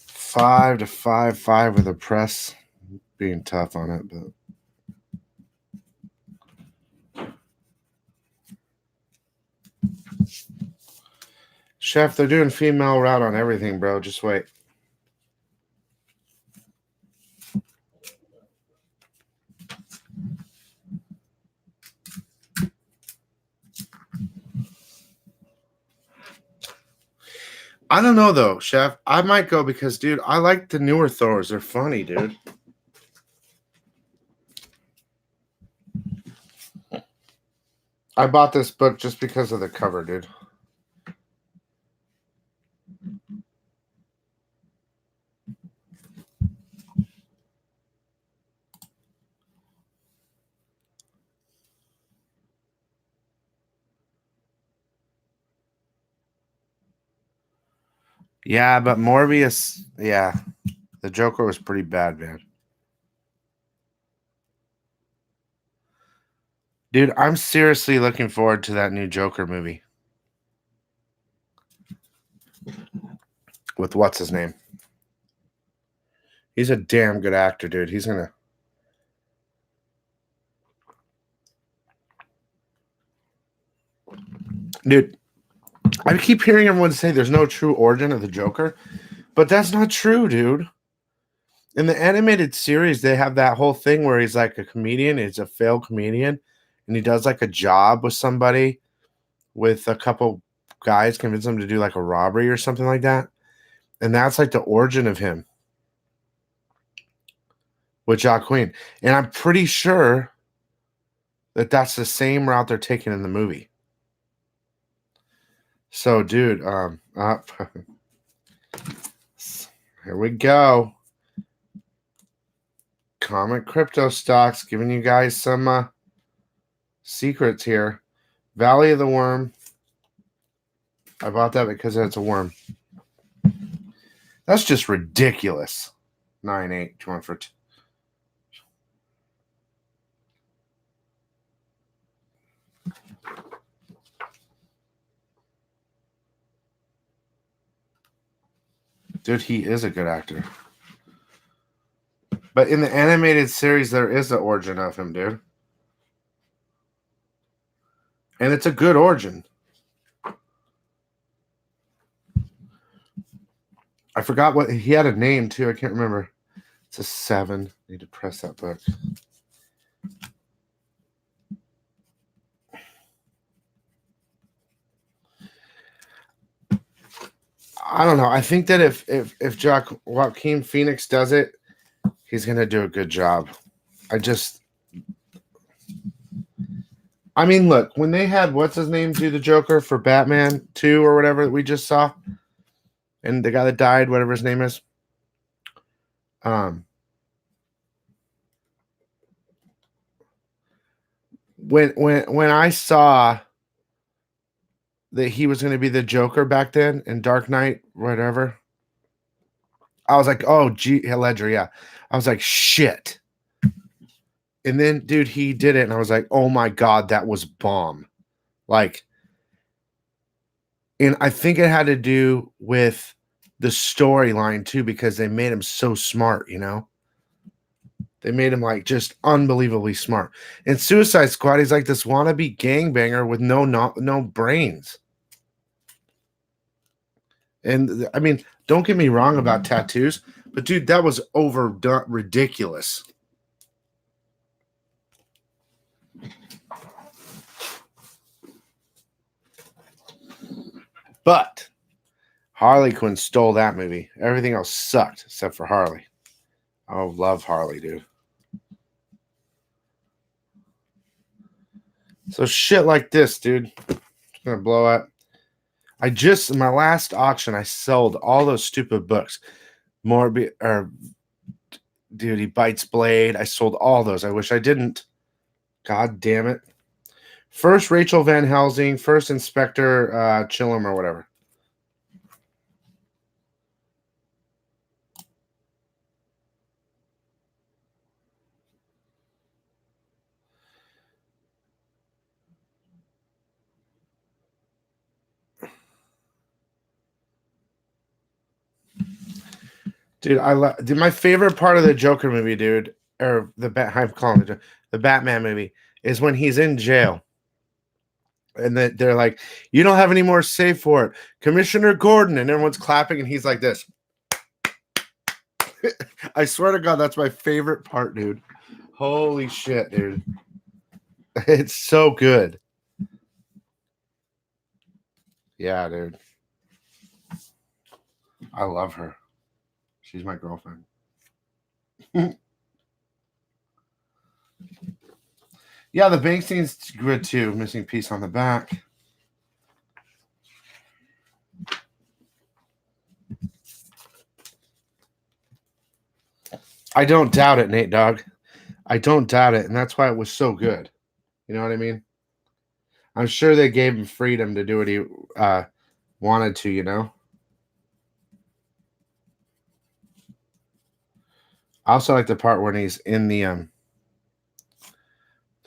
Five to 5.5 with a press. Being tough on it, but Chef, they're doing female route on everything, bro. Just wait. I don't know though, Chef. I might go because, dude, I like the newer Thors. They're funny, dude. I bought this book just because of the cover, dude. Yeah, but Morbius, yeah. The Joker was pretty bad, man. Dude, I'm seriously looking forward to that new Joker movie. With what's his name? He's a damn good actor, dude. He's gonna. Dude, I keep hearing everyone say there's no true origin of the Joker, but that's not true, dude. In the animated series, they have that whole thing where he's like a comedian, he's a failed comedian, and he does like a job with somebody, with a couple guys, convince him to do like a robbery or something like that. And that's like the origin of him with Joaquin. And I'm pretty sure that that's the same route they're taking in the movie. So, dude, here we go. Comic crypto stocks, giving you guys some secrets here. Valley of the Worm. I bought that because it's a worm. That's just ridiculous. 9.8, 2 for 2. Dude, he is a good actor. But in the animated series, there is an origin of him, dude. And it's a good origin. I forgot what he had a name too. I can't remember. It's a 7. Need to press that book. I don't know. I think that if Joaquin Phoenix does it, he's gonna do a good job. I mean, look, when they had what's his name do the Joker for Batman 2 or whatever that we just saw, and the guy that died, whatever his name is, when I saw that he was going to be the Joker back then in Dark Knight, whatever, I was like, oh, Ledger, yeah. I was like, shit. And then, dude, he did it, and I was like, oh my God, that was bomb. Like, and I think it had to do with the storyline too, because they made him so smart, you know? They made him like just unbelievably smart. In Suicide Squad, he's like this wannabe gangbanger with no brains. And I mean, don't get me wrong about tattoos, but dude, that was overdone, ridiculous. But Harley Quinn stole that movie. Everything else sucked except for Harley. I love Harley, dude. So shit like this, dude. It's gonna blow up. In my last auction, I sold all those stupid books. Dude, he bites Blade. I sold all those. I wish I didn't. God damn it. First Rachel Van Helsing, first Inspector Chillum or whatever. Dude, my favorite part of the Joker movie, dude, or I'm calling it the Batman movie, is when he's in jail. And they're like, you don't have any more save for it. Commissioner Gordon. And everyone's clapping, and he's like this. I swear to God, that's my favorite part, dude. Holy shit, dude. It's so good. Yeah, dude. I love her. She's my girlfriend. Yeah, the bank scene's good too. Missing piece on the back. I don't doubt it, Nate Dogg. I don't doubt it, and that's why it was so good. You know what I mean? I'm sure they gave him freedom to do what he wanted to, you know? I also like the part when he's in the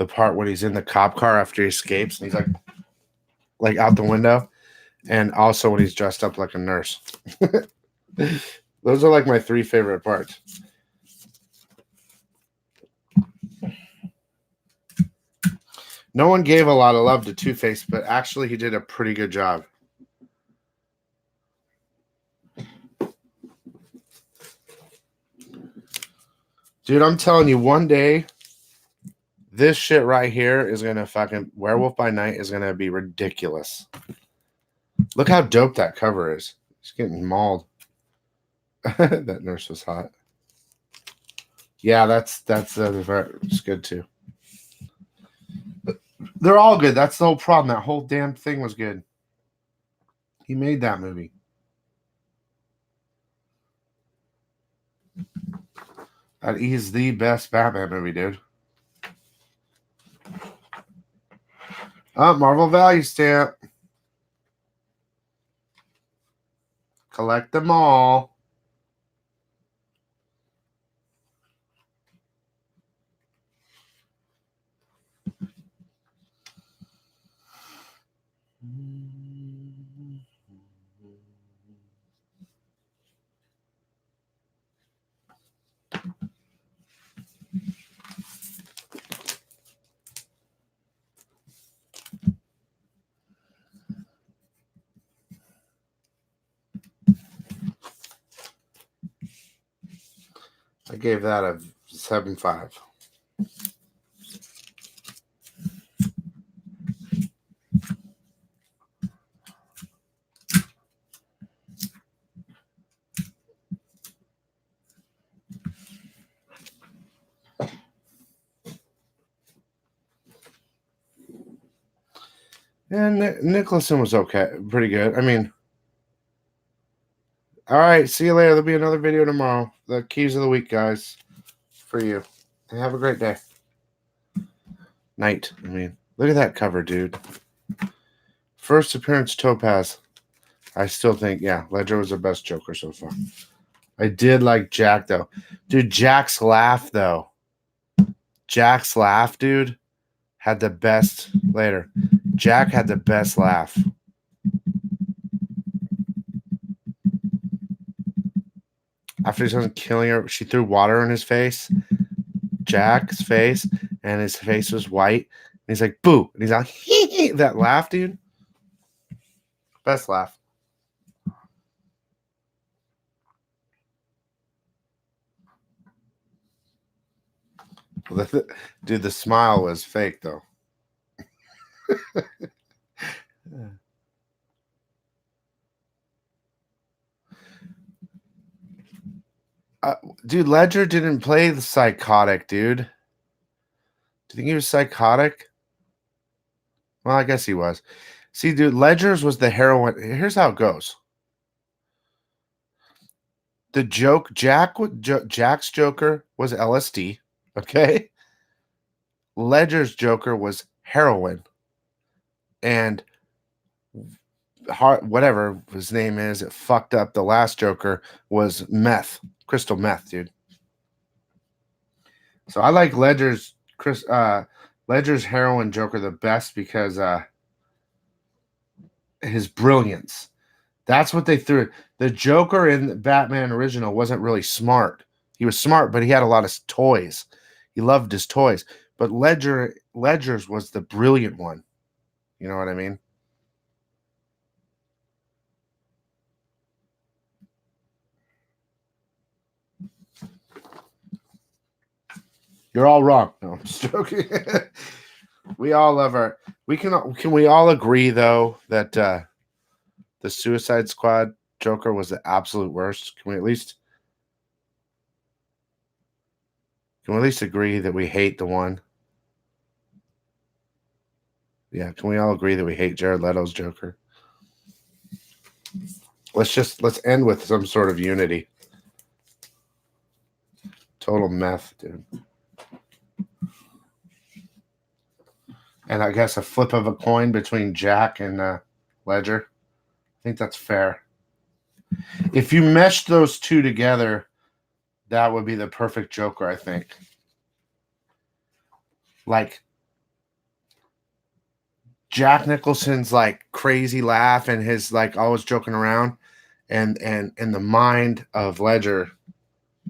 part when he's in the cop car after he escapes, and he's like out the window, and also when he's dressed up like a nurse. Those are like my 3 favorite parts. No one gave a lot of love to Two-Face, but actually he did a pretty good job. Dude, I'm telling you, one day, this shit right here is going to fucking... Werewolf by Night is going to be ridiculous. Look how dope that cover is. It's getting mauled. That nurse was hot. Yeah, that's it's good too. They're all good. That's the whole problem. That whole damn thing was good. He made that movie. That is the best Batman movie, dude. Marvel value stamp. Collect them all. I gave that a 7.5. And Nicholson was okay, pretty good. I mean, all right, see you later. There'll be another video tomorrow. The keys of the week, guys, for you. And have a great day. Night, I mean. Look at that cover, dude. First appearance, Topaz. I still think, yeah, Ledger was the best Joker so far. I did like Jack, though. Dude, Jack's laugh, though. Jack's laugh, dude, had the best... Later. Jack had the best laugh. After he was killing her, she threw water in his face. Jack's face, and his face was white. And he's like, boo. And he's like, hee hee. That laugh, dude. Best laugh. Dude, the smile was fake, though. Dude, Ledger didn't play the psychotic, dude. Do you think he was psychotic? Well, I guess he was. See, dude, Ledger's was the heroine. Here's how it goes. The joke, Jack's Joker was LSD, okay? Ledger's Joker was heroin. And whatever his name is, it fucked up. The last Joker was meth, crystal meth, dude. So I like Ledger's heroin Joker the best because his brilliance. That's what they threw. The Joker in Batman original wasn't really smart. He was smart, but he had a lot of toys. He loved his toys. But Ledger's was the brilliant one. You know what I mean? You're all wrong. No, I'm just joking. We all love our... Can we all agree, though, that the Suicide Squad Joker was the absolute worst? Can we at least agree that we hate the one? Yeah, can we all agree that we hate Jared Leto's Joker? Let's end with some sort of unity. Total meth, dude. And I guess a flip of a coin between Jack and Ledger. I think that's fair. If you meshed those two together, that would be the perfect Joker, I think. Like Jack Nicholson's like crazy laugh and his like always joking around, and the mind of Ledger,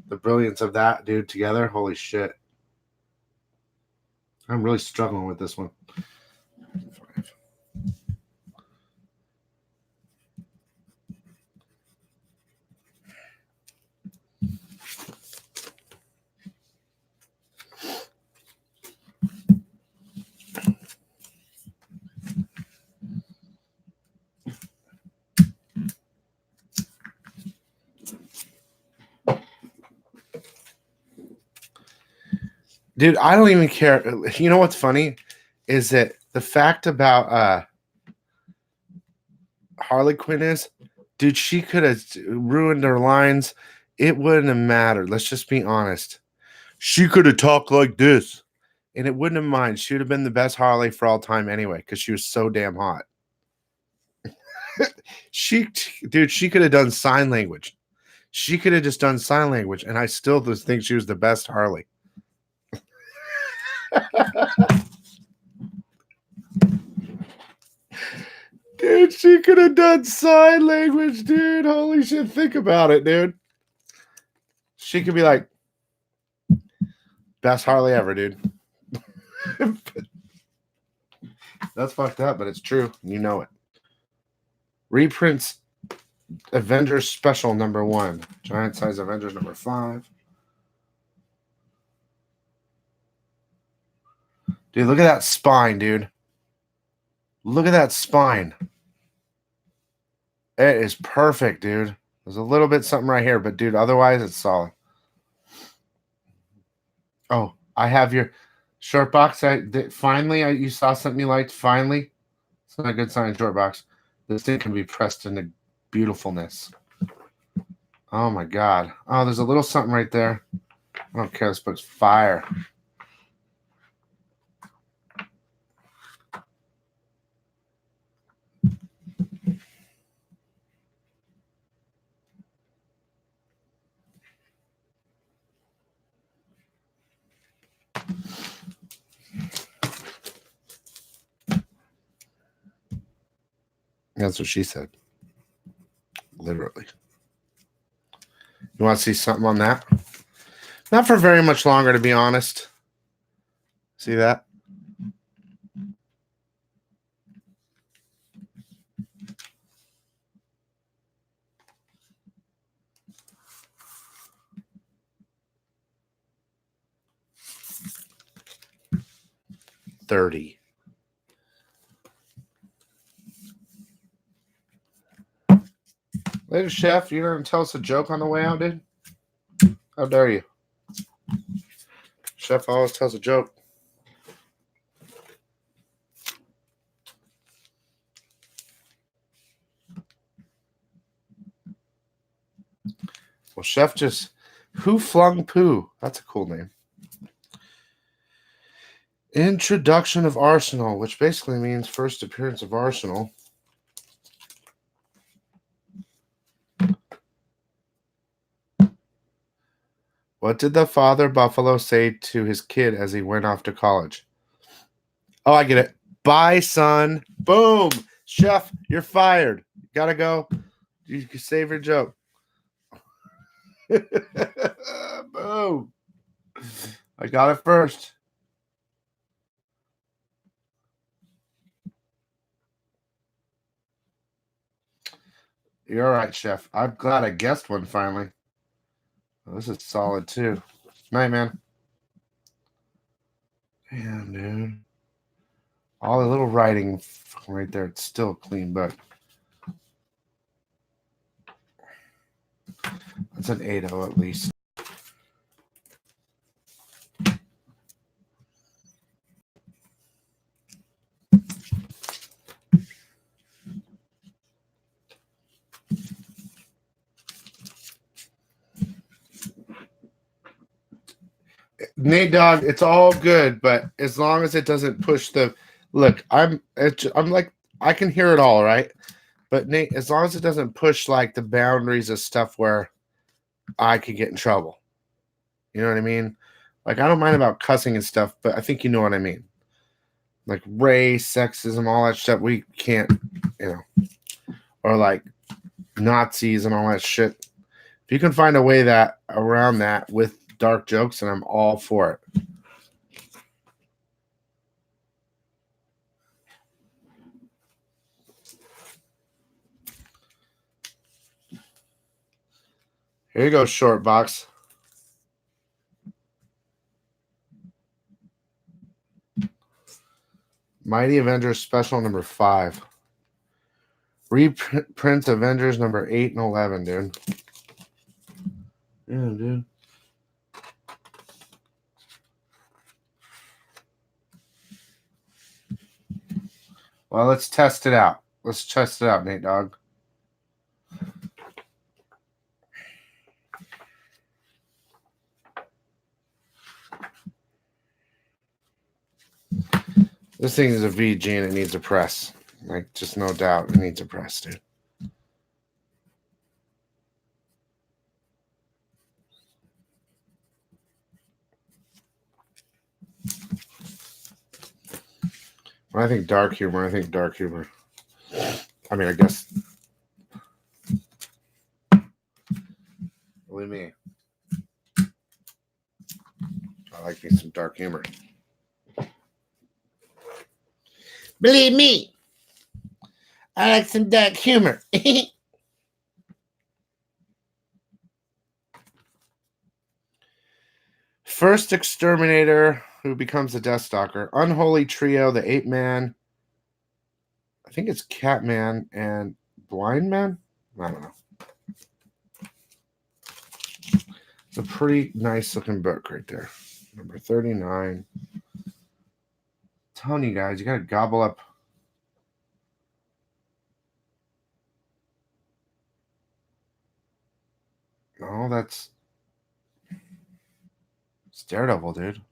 the brilliance of that dude together. Holy shit. I'm really struggling with this one. Dude, I don't even care. You know what's funny is that the fact about Harley Quinn is, dude, she could have ruined her lines. It wouldn't have mattered. Let's just be honest. She could have talked like this, and it wouldn't have minded. She would have been the best Harley for all time anyway, because she was so damn hot. Dude, she could have done sign language. She could have just done sign language, and I still just think she was the best Harley. Dude, she could have done sign language, dude. Holy shit, think about it, dude. She could be like, best Harley ever, dude. That's fucked up, but it's true. You know it. Reprints Avengers Special #1. Giant size Avengers #5. Dude, look at that spine, dude. Look at that spine. It is perfect, dude. There's a little bit something right here, but dude, otherwise it's solid. Oh, I have your short box. Finally, you saw something you liked. Finally, it's not a good sign. Short box. This thing can be pressed into beautifulness. Oh my god. Oh, there's a little something right there. I don't care. This book's fire. That's what she said. Literally. You want to see something on that? Not for very much longer, to be honest. See that? $30. Later, chef. You're going to tell us a joke on the way out, dude? How dare you? Chef always tells a joke. Well, chef just... Who flung poo? That's a cool name. Introduction of Arsenal, which basically means first appearance of Arsenal. What did the father buffalo say to his kid as he went off to college? Oh, I get it. Bye, son. Boom. Chef, you're fired. Gotta go. You can save your joke. Boom. I got it first. You're all right, chef. I'm glad I guessed one finally. Oh, this is solid too. Night, man. Damn, dude. All the little writing right there. It's still a clean book. That's an 8.0 at least. Nate Dog, it's all good, but as long as it doesn't push the look, I'm like I can hear it all, right? But Nate, as long as it doesn't push like the boundaries of stuff where I could get in trouble. You know what I mean? Like I don't mind about cussing and stuff, but I think you know what I mean. Like race, sexism, all that stuff we can't, or like Nazis and all that shit. If you can find a way that around that with dark jokes, and I'm all for it. Here you go, short box. Mighty Avengers Special #5. Reprint Avengers #8 and 11, dude. Yeah, dude. Well, let's test it out. Let's test it out, Nate Dogg. This thing is a VG and it needs a press. Like, just no doubt it needs a press, dude. When I think dark humor, I think dark humor. I mean, I guess. Believe me. I like me some dark humor. Believe me. I like some dark humor. First exterminator who becomes a Death Stalker. Unholy Trio, the Ape Man. I think it's Catman and Blind Man. I don't know. It's a pretty nice looking book right there. Number 39. I'm telling you guys, you gotta gobble up. Oh, that's Daredevil, dude.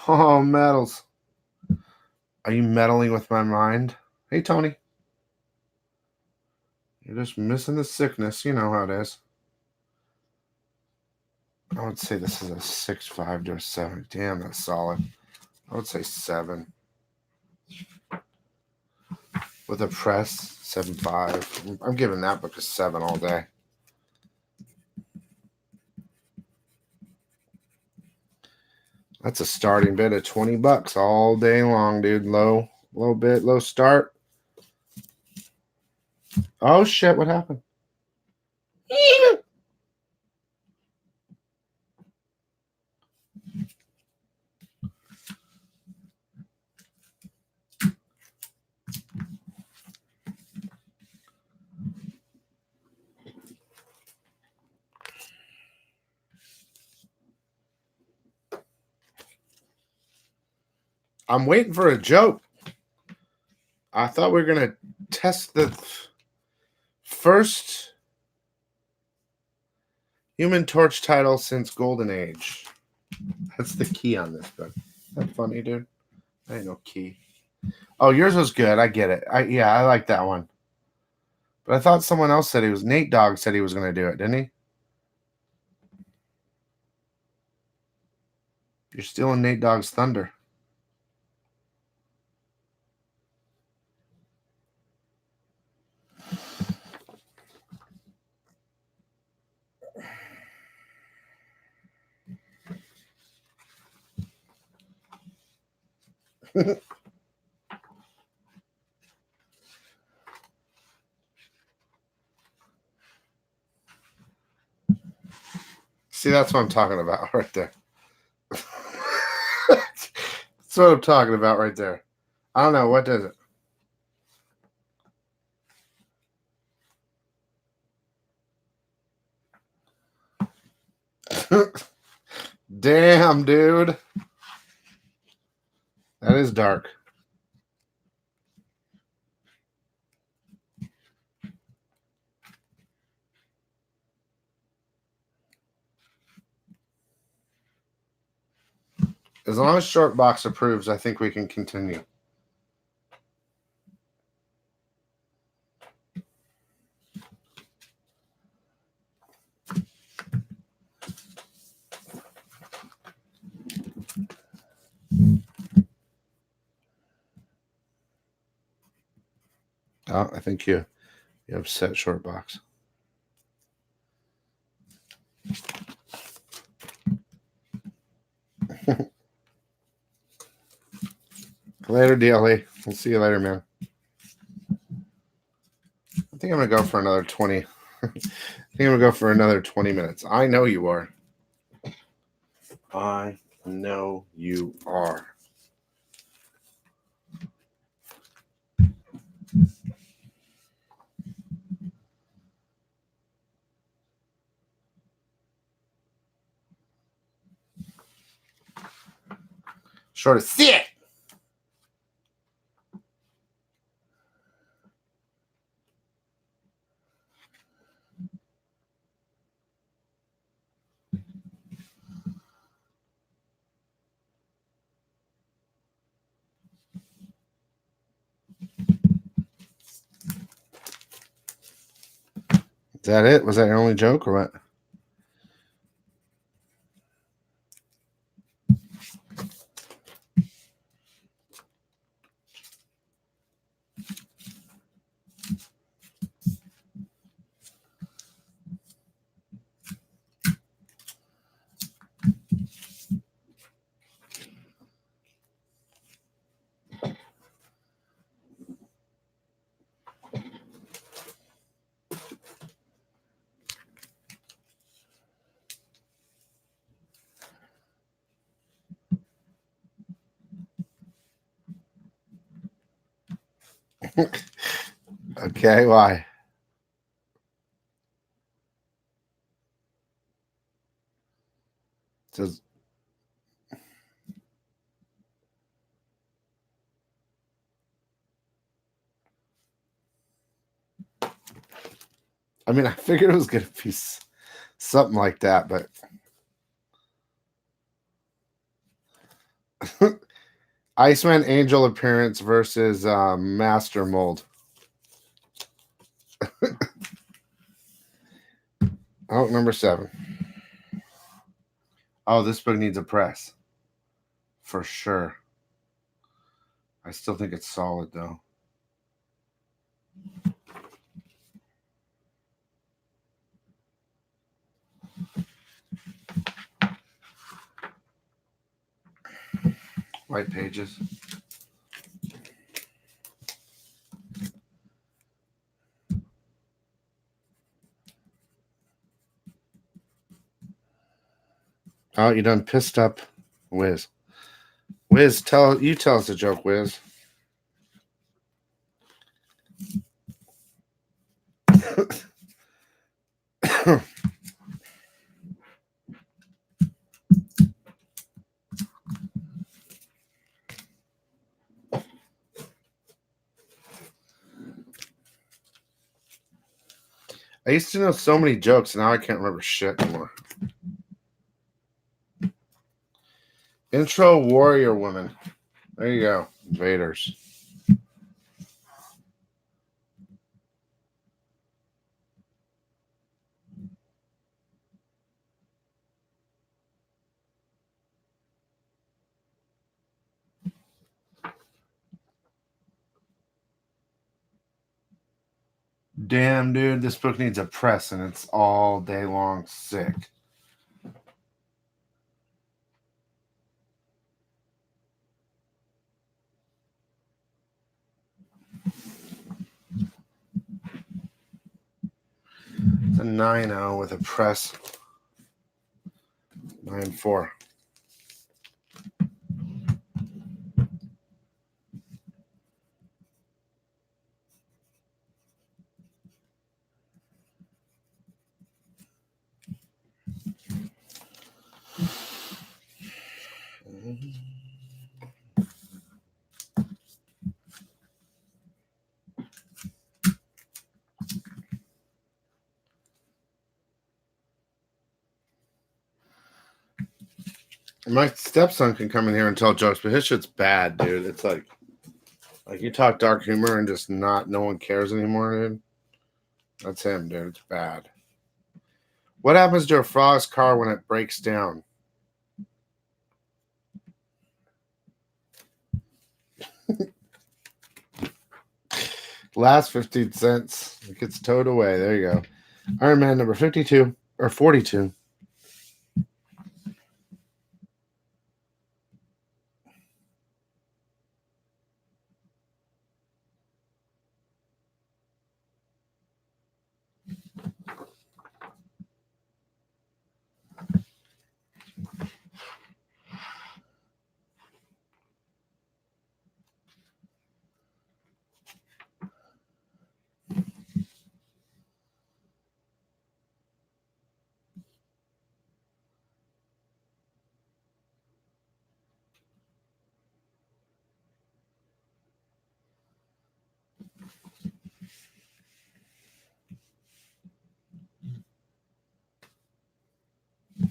Oh, medals. Are you meddling with my mind? Hey, Tony. You're just missing the sickness. You know how it is. I would say this is a 6.5 to a 7. Damn, that's solid. I would say 7. With a press, 7.5. I'm giving that book a 7 all day. That's a starting bid of $20 all day long, dude. Low bid, low start. Oh shit! What happened? I'm waiting for a joke. I thought we were gonna test the first Human Torch title since Golden Age. That's the key on this book. Isn't that funny, dude? I ain't no key. Oh, yours was good. I get it. I like that one. But I thought someone else said he was. Nate Dogg said he was going to do it, didn't he? You're stealing Nate Dogg's thunder. See, that's what I'm talking about right there. That's what I'm talking about right there. I don't know. What does it? Damn, dude. That is dark. As long as Short Box approves, I think we can continue. Oh, I think you upset Short Box. Later, DLE. We'll see you later, man. I think I'm going to go for another 20. I think I'm going to go for another 20 minutes. I know you are. I know you are. Short as shit. Is that it? Was that your only joke or what? Okay, why? It says, I mean, I figured it was gonna be something like that, but Iceman Angel appearance versus Master Mold. Oh, number 7. Oh, this book needs a press. For sure. I still think it's solid, though. White pages. Oh, you done pissed up Wiz. Wiz, tell us a joke, Wiz. I used to know so many jokes, now I can't remember shit anymore. Intro Warrior Woman. There you go. Invaders. Damn, dude, this book needs a press and it's all day long sick. It's a 9.0 with a press. 9.4. My stepson can come in here and tell jokes, but his shit's bad, dude. It's like you talk dark humor and just no one cares anymore, dude. That's him, dude. It's bad. What happens to a frog's car when it breaks down? Last 15 cents. It gets towed away. There you go. Iron Man number 52 or 42.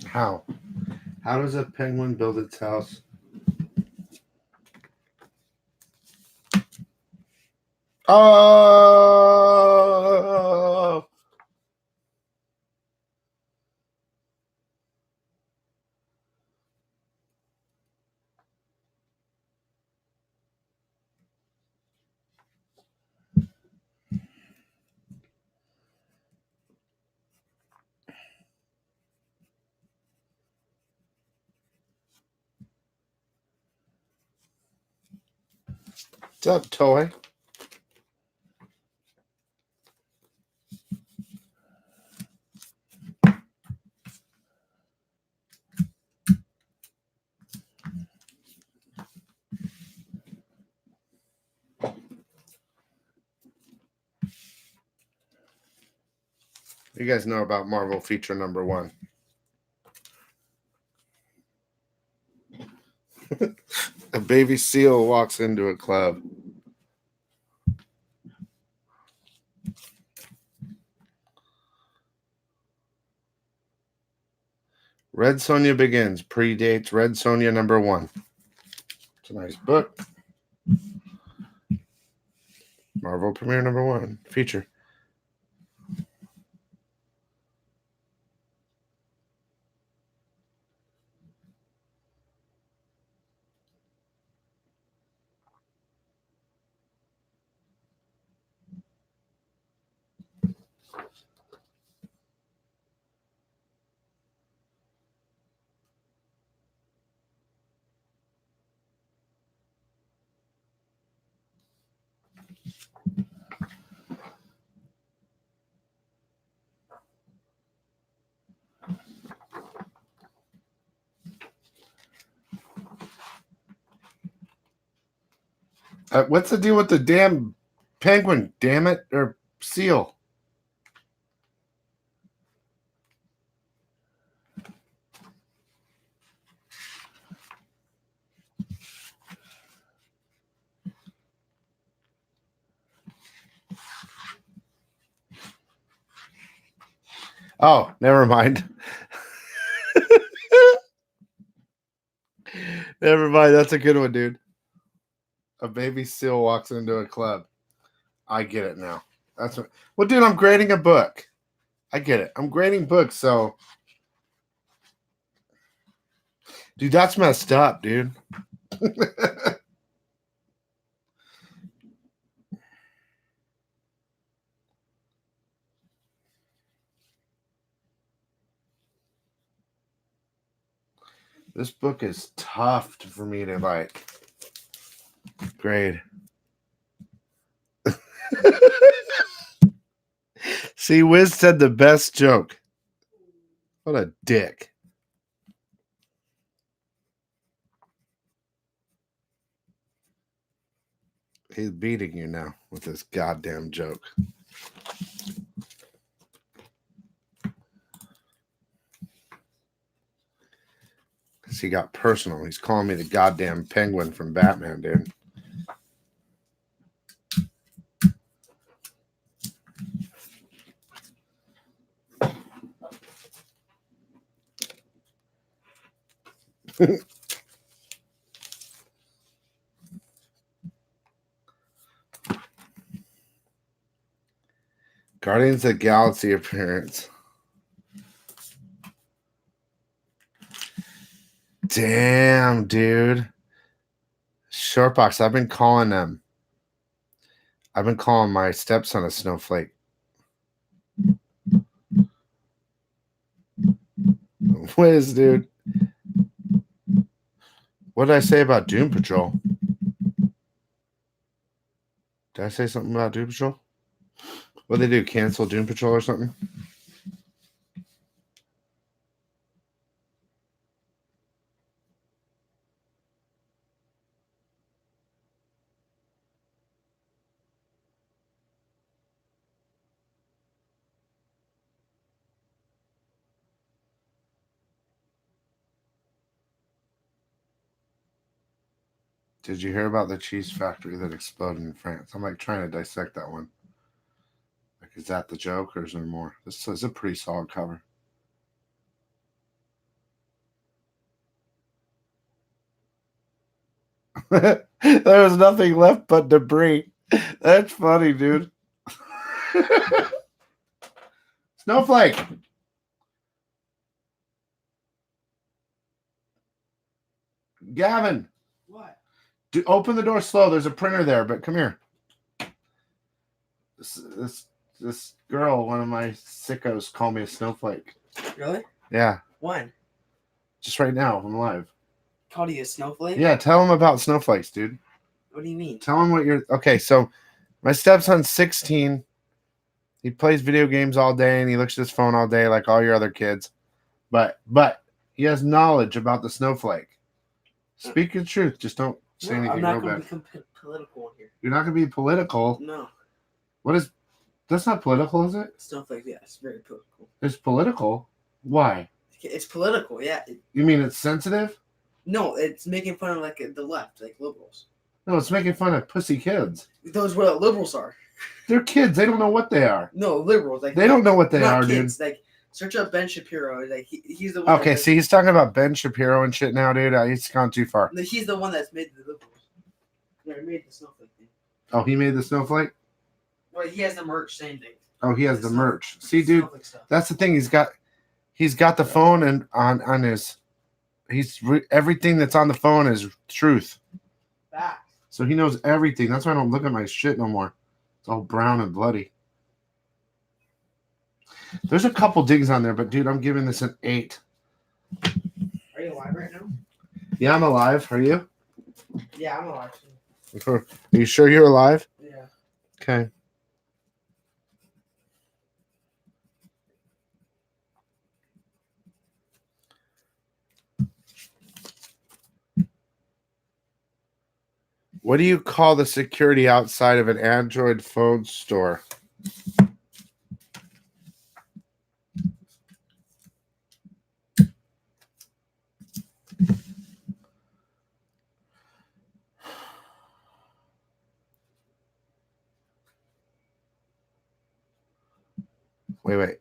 How? How does a penguin build its house? Oh! What's up, toy? You guys know about Marvel feature number 1. A baby seal walks into a club. Red Sonja Begins predates Red Sonja number 1. It's a nice book. Marvel premiere number 1 feature. What's the deal with the damn penguin? Damn it, or seal? Oh, never mind. Never mind. That's a good one, dude. A baby seal walks into a club. I get it now. That's what. Well, dude, I'm grading a book. I get it. I'm grading books, so. Dude, that's messed up, dude. This book is tough for me to like grade. See, Wiz said the best joke. What a dick. He's beating you now with this goddamn joke. Because he got personal. He's calling me the goddamn penguin from Batman, dude. Guardians of the Galaxy appearance. Damn, dude. Shortbox, I've been calling them. I've been calling my stepson a snowflake. Wiz, dude. What did I say about Doom Patrol? Did I say something about Doom Patrol? What they do? Cancel Doom Patrol or something? Did you hear about the cheese factory that exploded in France? I'm like trying to dissect that one. Like, is that the joke or is there more? This is a pretty solid cover. There was nothing left but debris. That's funny, dude. Snowflake. Gavin. What? Open the door slow. There's a printer there, but come here. This girl, one of my sickos, called me a snowflake. Really? Yeah. When? Just right now. I'm live. Called you a snowflake? Yeah, tell him about snowflakes, dude. What do you mean? Tell him what you're... Okay, so my stepson's 16. He plays video games all day, and he looks at his phone all day like all your other kids. But he has knowledge about the snowflake. Speak the truth. Just don't say anything I'm not real going bad. to become political in here. You're not going to be political. No. What is... That's not political, is it? Snowflake, yeah, it's very political. It's political? Why? It's political, yeah. You mean it's sensitive? No, it's making fun of like the left, like liberals. No, it's making fun of pussy kids. Those are what liberals are. They're kids. They don't know what they are. No, liberals. Like They don't know what they not are, kids. dude. Like search up Ben Shapiro. Like he's the one. Okay, see, he's talking about Ben Shapiro and shit now, dude. He's gone too far. He's the one that's made the liberals. Yeah, he made the snowflake thing. Oh, he made the snowflake? Well, he has the merch, same thing. Oh, he has the merch. See, dude, stuff. that's the thing. He's got the phone and on his. Everything that's on the phone is truth. Facts. So he knows everything. That's why I don't look at my shit no more. It's all brown and bloody. There's a couple dings on there, but dude, I'm giving this an 8. Are you alive right now? Yeah, I'm alive. Are you? Yeah, I'm alive. Are you sure you're alive? Yeah. Okay. What do you call the security outside of an Android phone store? Wait.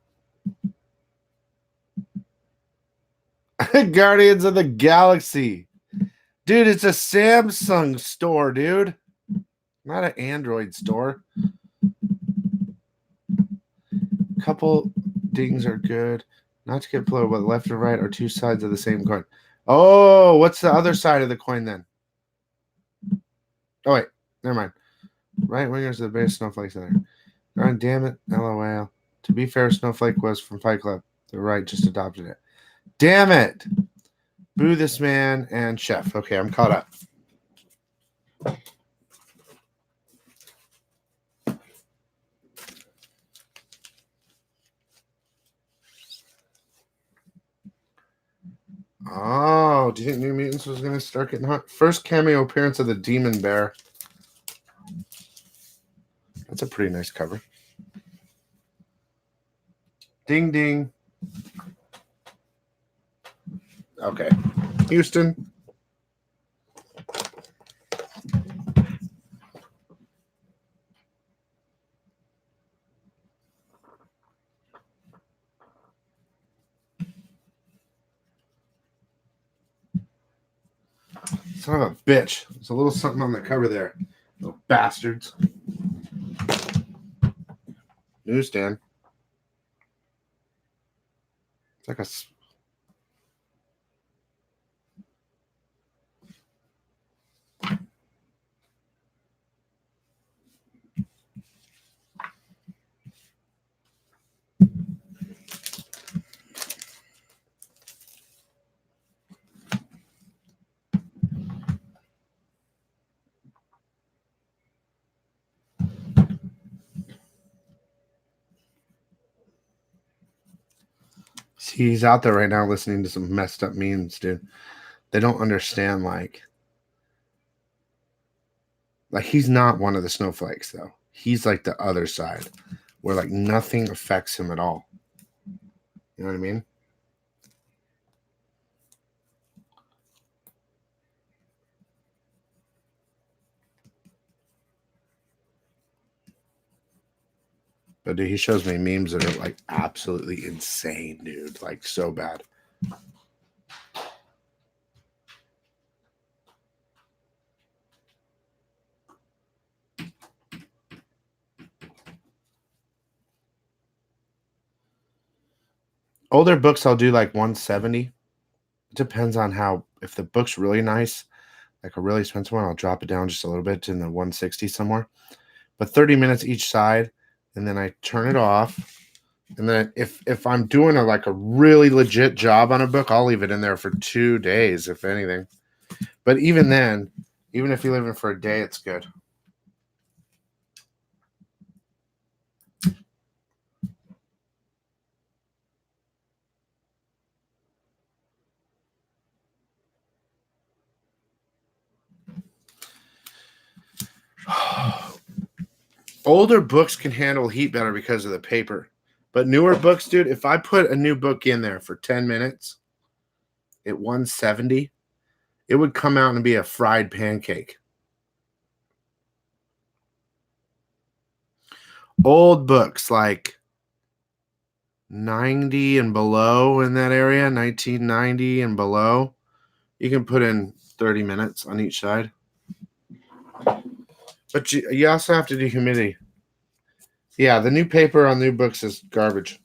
Guardians of the Galaxy. Dude, it's a Samsung store, dude. Not an Android store. Couple dings are good. Not to get blown, but left and right are two sides of the same coin. Oh, what's the other side of the coin then? Oh, wait. Never mind. Right wingers are the biggest snowflakes in there. God damn it. LOL. To be fair, Snowflake was from Fight Club. The right just adopted it. Damn it. Boo this man and chef. Okay, I'm caught up. Oh, do you think New Mutants was going to start getting hot? First cameo appearance of the Demon Bear. That's a pretty nice cover. Ding, ding. Okay. Houston. Son of a bitch. There's a little something on the cover there. Little bastards. Newsstand. It's like a... See, he's out there right now listening to some messed up memes, dude. They don't understand, like he's not one of the snowflakes, though. He's like the other side, where like nothing affects him at all. You know what I mean? But dude, he shows me memes that are like absolutely insane, dude. Like so bad. Older books I'll do like 170. It depends on how, if the book's really nice, like a really expensive one, I'll drop it down just a little bit to in the 160 somewhere. But 30 minutes each side, and then I turn it off. And then if I'm doing a really legit job on a book, I'll leave it in there for 2 days, if anything. But even then, even if you leave it for a day, it's good. Older books can handle heat better because of the paper. But newer books, dude, if I put a new book in there for 10 minutes at 170, it would come out and be a fried pancake. Old books like 90 and below, in that area, 1990 and below, you can put in 30 minutes on each side. But you also have to do humidity. Yeah, the new paper on new books is garbage.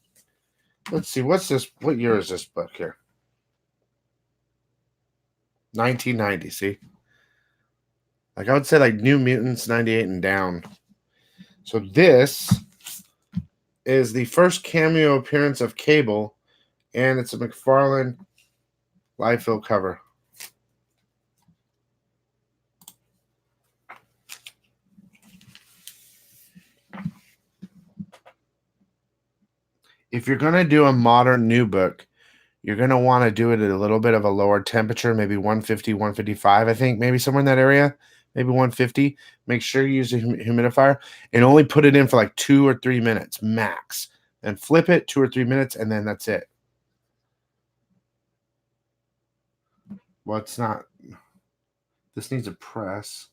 Let's see, what's this? What year is this book here? 1990, see? Like I would say like New Mutants 98 and down. So this is the first cameo appearance of Cable, and it's a McFarlane Liefeld cover. If you're going to do a modern new book, you're going to want to do it at a little bit of a lower temperature, maybe 150, 155, I think, maybe somewhere in that area, maybe 150. Make sure you use a humidifier and only put it in for like 2 or 3 minutes max. Then flip it 2 or 3 minutes, and then that's it. Well, it's not. This needs a press.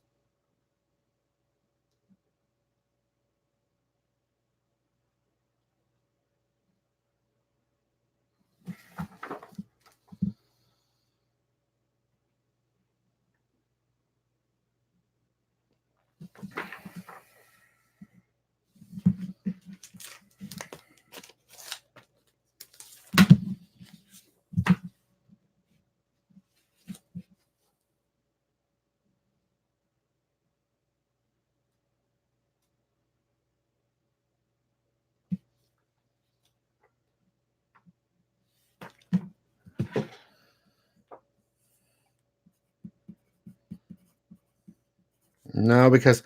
No, because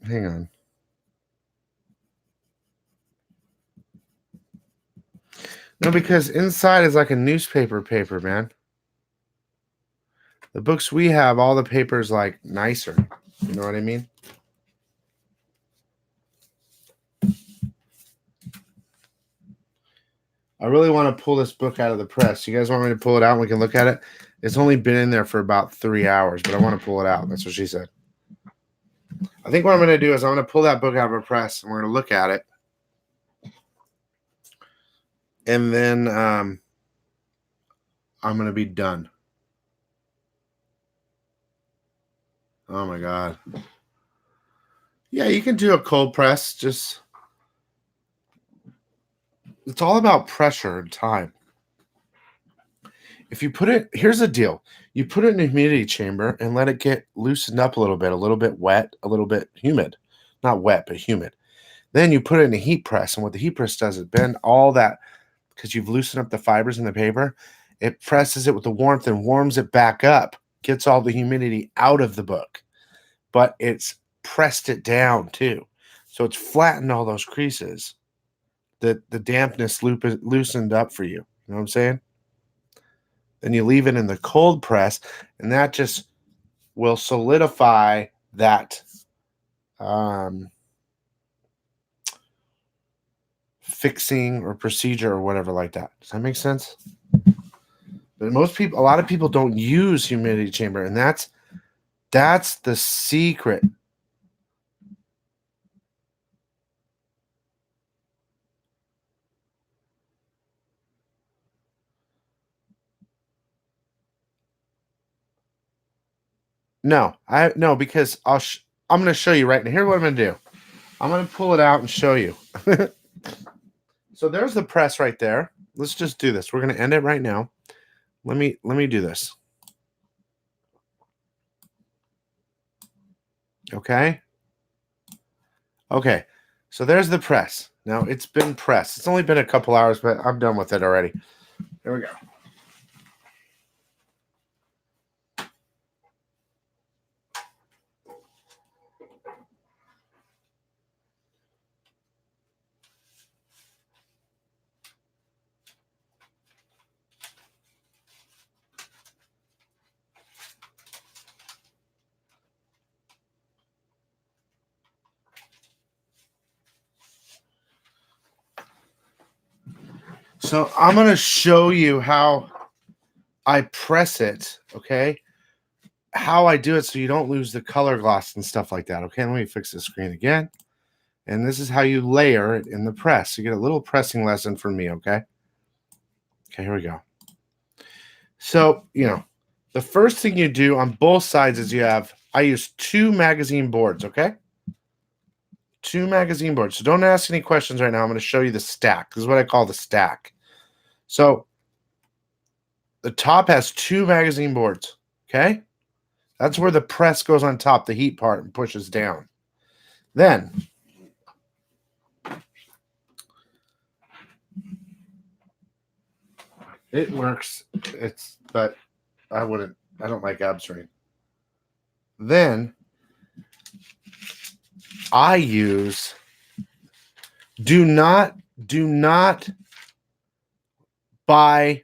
hang on. No, because inside is like a newspaper paper, man. The books we have, all the paper's like nicer. You know what I mean? I really want to pull this book out of the press. You guys want me to pull it out and we can look at it? It's only been in there for about 3 hours, but I want to pull it out. That's what she said. I think what I'm going to do is I'm going to pull that book out of a press and we're going to look at it. And then I'm going to be done. Oh my God. Yeah, you can do a cold press. Just, it's all about pressure and time. If you put it, here's the deal. You put it in a humidity chamber and let it get loosened up a little bit wet, a little bit humid. Not wet, but humid. Then you put it in a heat press. And what the heat press does is bend all that, because you've loosened up the fibers in the paper. It presses it with the warmth and warms it back up, gets all the humidity out of the book. But it's pressed it down too. So it's flattened all those creases. The dampness loosened up for you. You know what I'm saying? Then you leave it in the cold press, and that just will solidify that fixing or procedure or whatever like that. Does that make sense? But a lot of people don't use humidity chamber, and that's the secret. No, because I'm going to show you right now. Here's what I'm going to do. I'm going to pull it out and show you. So there's the press right there. let's just do this. We're going to end it right now. Let me do this. Okay. Okay. So there's the press. Now it's been pressed. It's only been a couple hours, but I'm done with it already. There we go. So I'm going to show you how I press it, okay? How I do it so you don't lose the color gloss and stuff like that, okay? Let me fix the screen again. And this is how you layer it in the press. You get a little pressing lesson from me, okay? Okay, here we go. So, the first thing you do on both sides is I use 2 magazine boards, okay? 2 magazine boards. So don't ask any questions right now. I'm going to show you the stack. This is what I call the stack. So the top has 2 magazine boards, okay? That's where the press goes on top, the heat part, and pushes down. Then it works. But I don't like absring. Then I use do not buy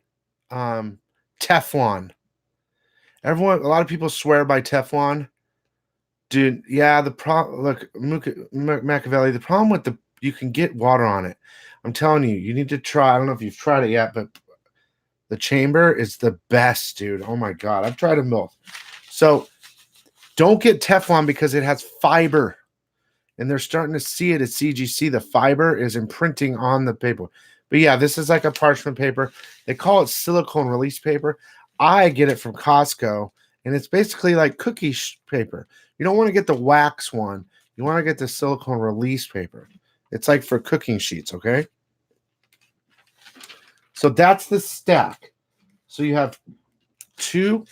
Teflon. A lot of people swear by Teflon. Dude, yeah, Machiavelli, the problem with you can get water on it. I'm telling you, you need to try. I don't know if you've tried it yet, but the chamber is the best, dude. Oh my God. I've tried them both. So don't get Teflon because it has fiber. And they're starting to see it at CGC. The fiber is imprinting on the paper. But yeah, this is like a parchment paper. They call it silicone release paper. I get it from Costco, and it's basically like cookie paper. You don't want to get the wax one. You want to get the silicone release paper. It's like for cooking sheets, okay? So that's the stack. So you have two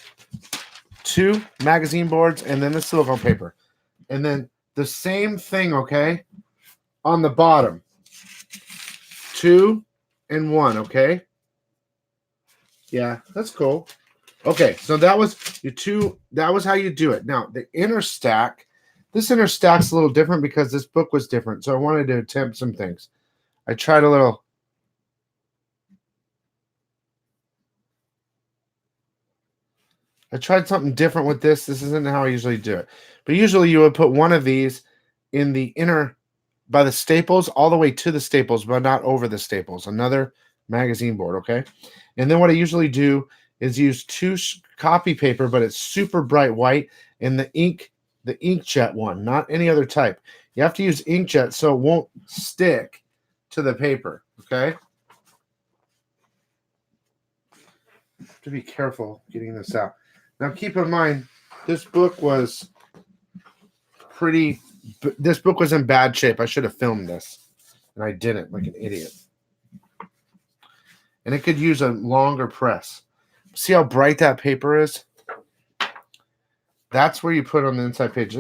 magazine boards and then the silicone paper. And then the same thing, okay, on the bottom. 2 and 1, okay? Yeah, that's cool. Okay, so that was how you do it. Now, the inner stack, this inner stack's a little different because this book was different. So I wanted to attempt some things. I tried something different with this. This isn't how I usually do it. But usually you would put one of these in the inner, by the staples, all the way to the staples, but not over the staples. Another magazine board, okay? And then what I usually do is use 2 copy paper, but it's super bright white, and the inkjet one, not any other type. You have to use inkjet so it won't stick to the paper, okay? Have to be careful getting this out. Now, keep in mind, this book was in bad shape. I should have filmed this, and I didn't, like an idiot. And it could use a longer press. See how bright that paper is? That's where you put on the inside page.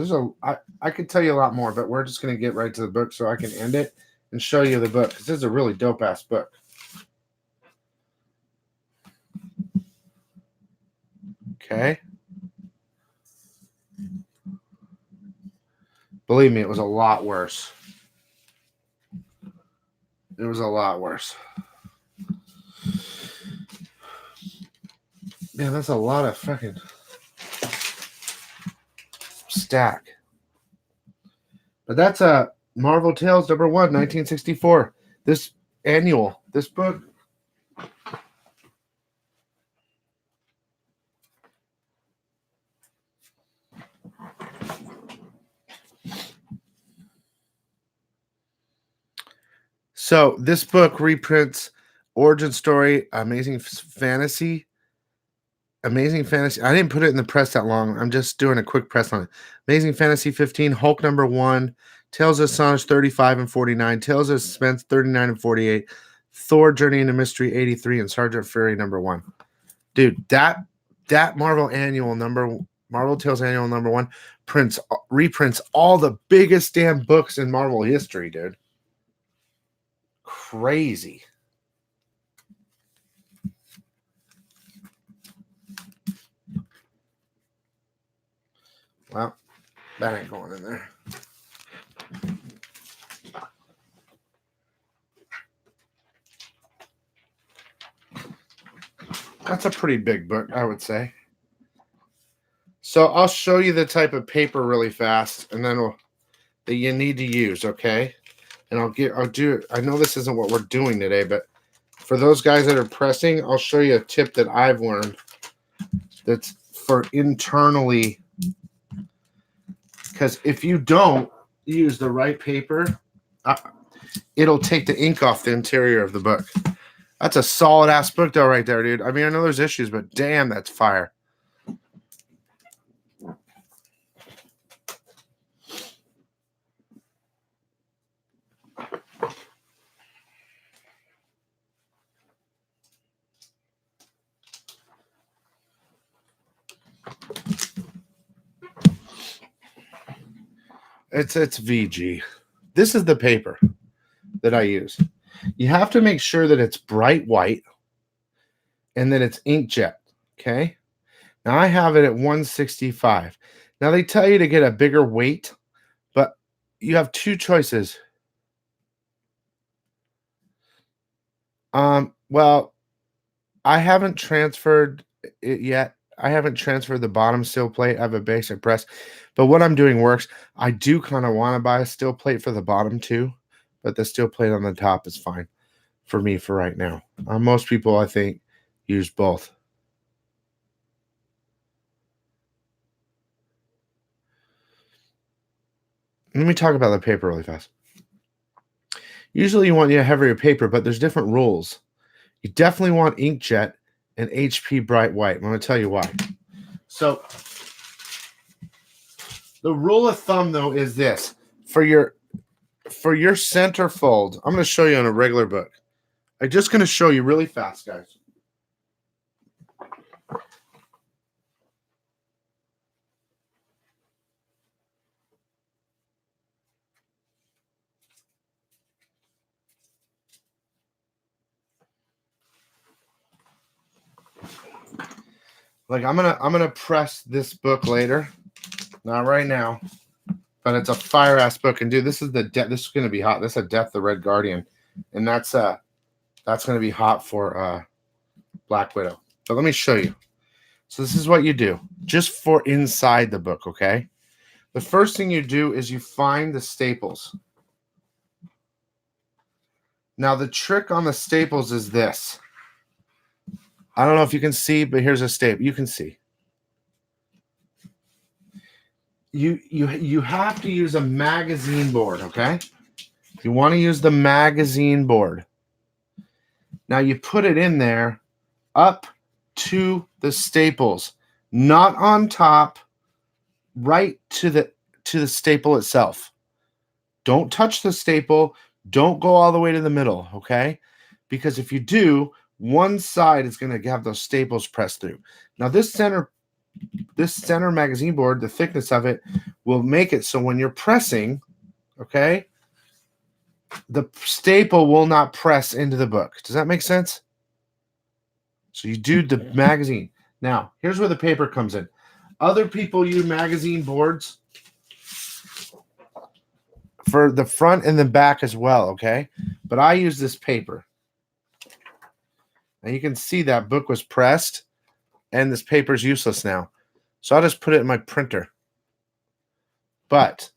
I could tell you a lot more, but we're just going to get right to the book so I can end it and show you the book, because this is a really dope-ass book. Okay. Believe me, it was a lot worse. It was a lot worse. Man, that's a lot of fucking stack. But that's a Marvel Tales #1, 1964. This book. So this book reprints origin story, Amazing Fantasy. I didn't put it in the press that long. I'm just doing a quick press on it. Amazing Fantasy 15, Hulk #1, Tales of Assange 35 and 49, Tales of Suspense 39 and 48, Thor Journey into Mystery 83 and Sergeant Fury #1. Dude, that Marvel Tales Annual #1 reprints all the biggest damn books in Marvel history, dude. Crazy. Well, that ain't going in there. That's a pretty big book, I would say. So I'll show you the type of paper really fast, and then that you need to use, okay? And I'll do it. I know this isn't what we're doing today, but for those guys that are pressing, I'll show you a tip that I've learned that's for internally. Because if you don't use the right paper, it'll take the ink off the interior of the book. That's a solid ass book though right there, dude. I mean, I know there's issues, but damn, that's fire. It's VG. This is the paper that I use. You have to make sure that it's bright white and that it's inkjet. Okay. Now I have it at 165. Now they tell you to get a bigger weight, but you have two choices. Well, I haven't transferred it yet. I haven't transferred the bottom steel plate. I have a basic press, but what I'm doing works. I do kind of want to buy a steel plate for the bottom too, but the steel plate on the top is fine for me for right now. Most people, I think, use both. Let me talk about the paper really fast. Usually you want a heavier paper, but there's different rules. You definitely want inkjet and HP bright white. I'm going to tell you why. So the rule of thumb though is this: for your center fold, I'm going to show you on a regular book. I'm just going to show you really fast, guys. Like I'm gonna press this book later, not right now, but it's a fire ass book. And dude, this is this is gonna be hot. This is a Death the Red Guardian, and that's gonna be hot for Black Widow. But let me show you. So this is what you do, just for inside the book. Okay, the first thing you do is you find the staples. Now the trick on the staples is this. I don't know if you can see, but here's a staple. You can see. You have to use a magazine board, okay? You want to use the magazine board. Now you put it in there up to the staples, not on top, right to the staple itself. Don't touch the staple. Don't go all the way to the middle, okay? Because if you do, one side is going to have those staples pressed through. Now this center magazine board, the thickness of it will make it so when you're pressing, okay, the staple will not press into the book. Does that make sense? So you do the magazine. Now, here's where the paper comes in. Other people use magazine boards for the front and the back as well, okay? But I use this paper. And you can see that book was pressed and this paper is useless now. So I'll just put it in my printer. But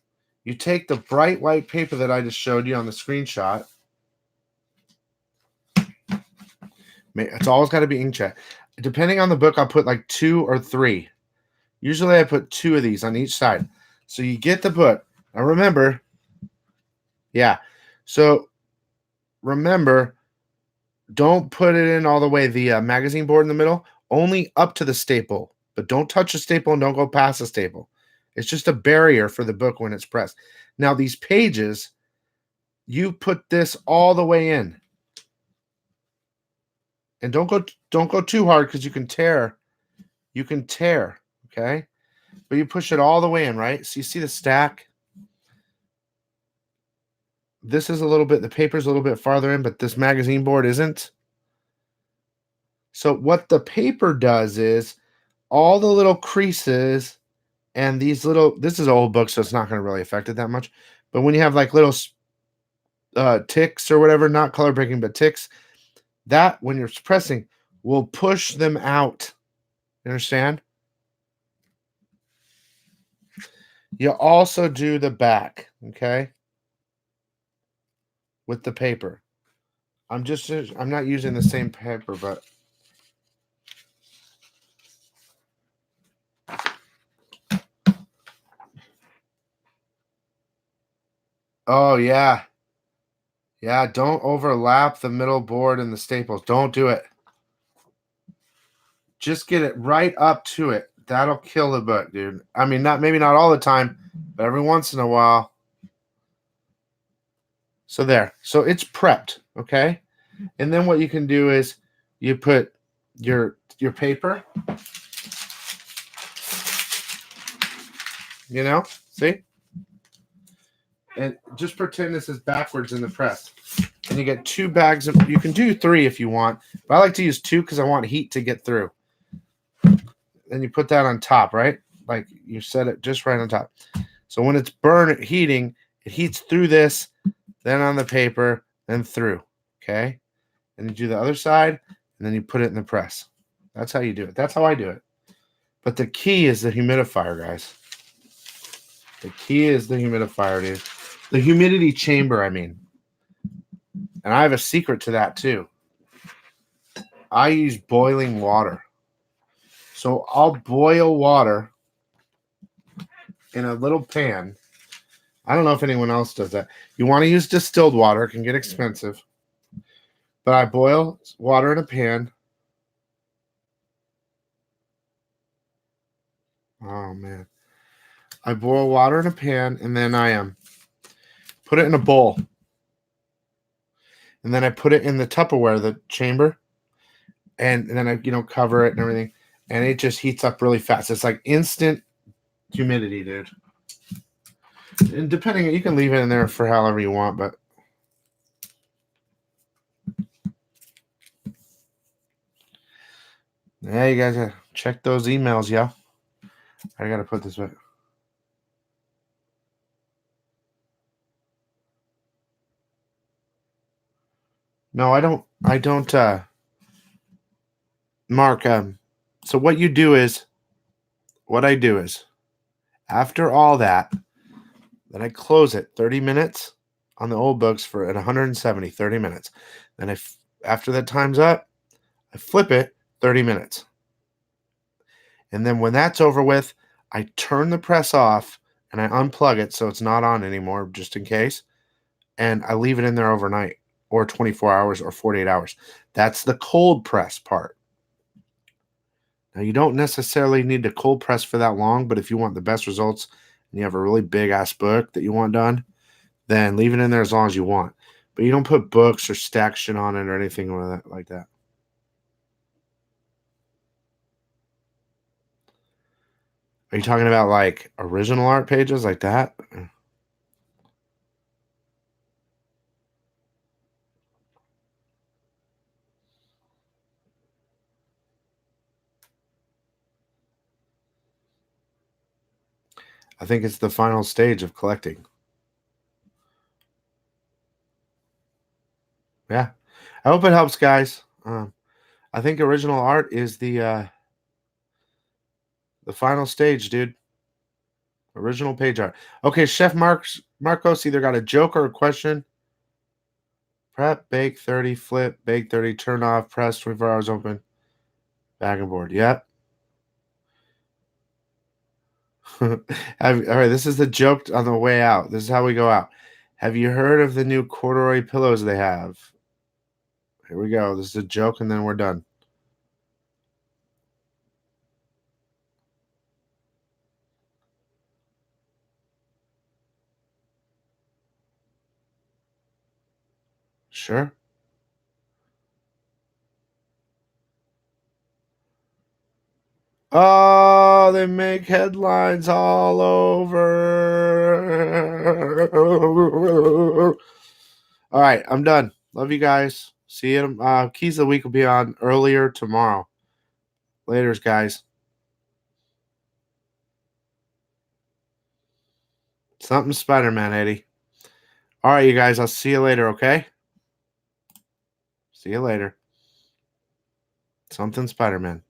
you take the bright white paper that I just showed you on the screenshot. It's always got to be inkjet. Depending on the book, I'll put like 2 or 3. Usually I put 2 of these on each side. So you get the book. Now remember, yeah. So remember, don't put it in all the way, the magazine board in the middle, only up to the staple, but don't touch the staple and don't go past the staple. It's just a barrier for the book when it's pressed. Now these pages, you put this all the way in. And don't go too hard because you can tear. You can tear, okay? But you push it all the way in, right? So you see the stack? This is a little bit, the paper's a little bit farther in, but this magazine board isn't. So what the paper does is all the little creases and these little, this is an old book, so it's not going to really affect it that much. But when you have like little ticks or whatever, not color breaking, but ticks, that when you're pressing will push them out. You understand? You also do the back, okay? With the paper. I'm not using the same paper, but oh yeah. Yeah, don't overlap the middle board and the staples. Don't do it. Just get it right up to it. That'll kill the book, dude. I mean, maybe not all the time, but every once in a while. So there. So it's prepped, okay? And then what you can do is you put your paper, see? And just pretend this is backwards in the press. And you get 2 bags of, you can do 3 if you want, but I like to use 2 because I want heat to get through. Then you put that on top, right? Like you set it just right on top. So when it's heating, it heats through this, then on the paper, then through. Okay? And you do the other side, and then you put it in the press. That's how you do it. That's how I do it. But the key is the humidifier, guys. The key is the humidifier, dude. The humidity chamber, I mean. And I have a secret to that too. I use boiling water. So I'll boil water in a little pan. I don't know if anyone else does that. You want to use distilled water. It can get expensive. But I boil water in a pan. Oh, man. I boil water in a pan, and then I put it in a bowl. And then I put it in the Tupperware, the chamber. And then I, cover it and everything. And it just heats up really fast. It's like instant humidity, dude. And depending, you can leave it in there for however you want, but yeah, you guys gotta check those emails, yo. I gotta put this back. No, I don't Mark, so what I do is after all that, then I close it 30 minutes on the old books for at 170, 30 minutes. Then after that time's up, I flip it 30 minutes. And then when that's over with, I turn the press off and I unplug it so it's not on anymore, just in case. And I leave it in there overnight or 24 hours or 48 hours. That's the cold press part. Now, you don't necessarily need to cold press for that long, but if you want the best results and you have a really big ass book that you want done, then leave it in there as long as you want. But you don't put books or stack shit on it or anything like that. Are you talking about like original art pages like that? I think it's the final stage of collecting. Yeah. I hope it helps, guys. I think original art is the final stage, dude. Original page art. Okay, Chef Marcos either got a joke or a question. Prep, bake 30, flip, bake 30, turn off, press 24 hours open. Back and board. Yep. All right, this is the joke on the way out. This is how we go out. Have you heard of the new corduroy pillows they have? Here we go. This is a joke, and then we're done. Sure. Oh, they make headlines all over. All right, I'm done. Love you guys. See you. Keys of the Week will be on earlier tomorrow. Laters, guys. Something Spider-Man, Eddie. All right, you guys. I'll see you later, okay? See you later. Something Spider-Man.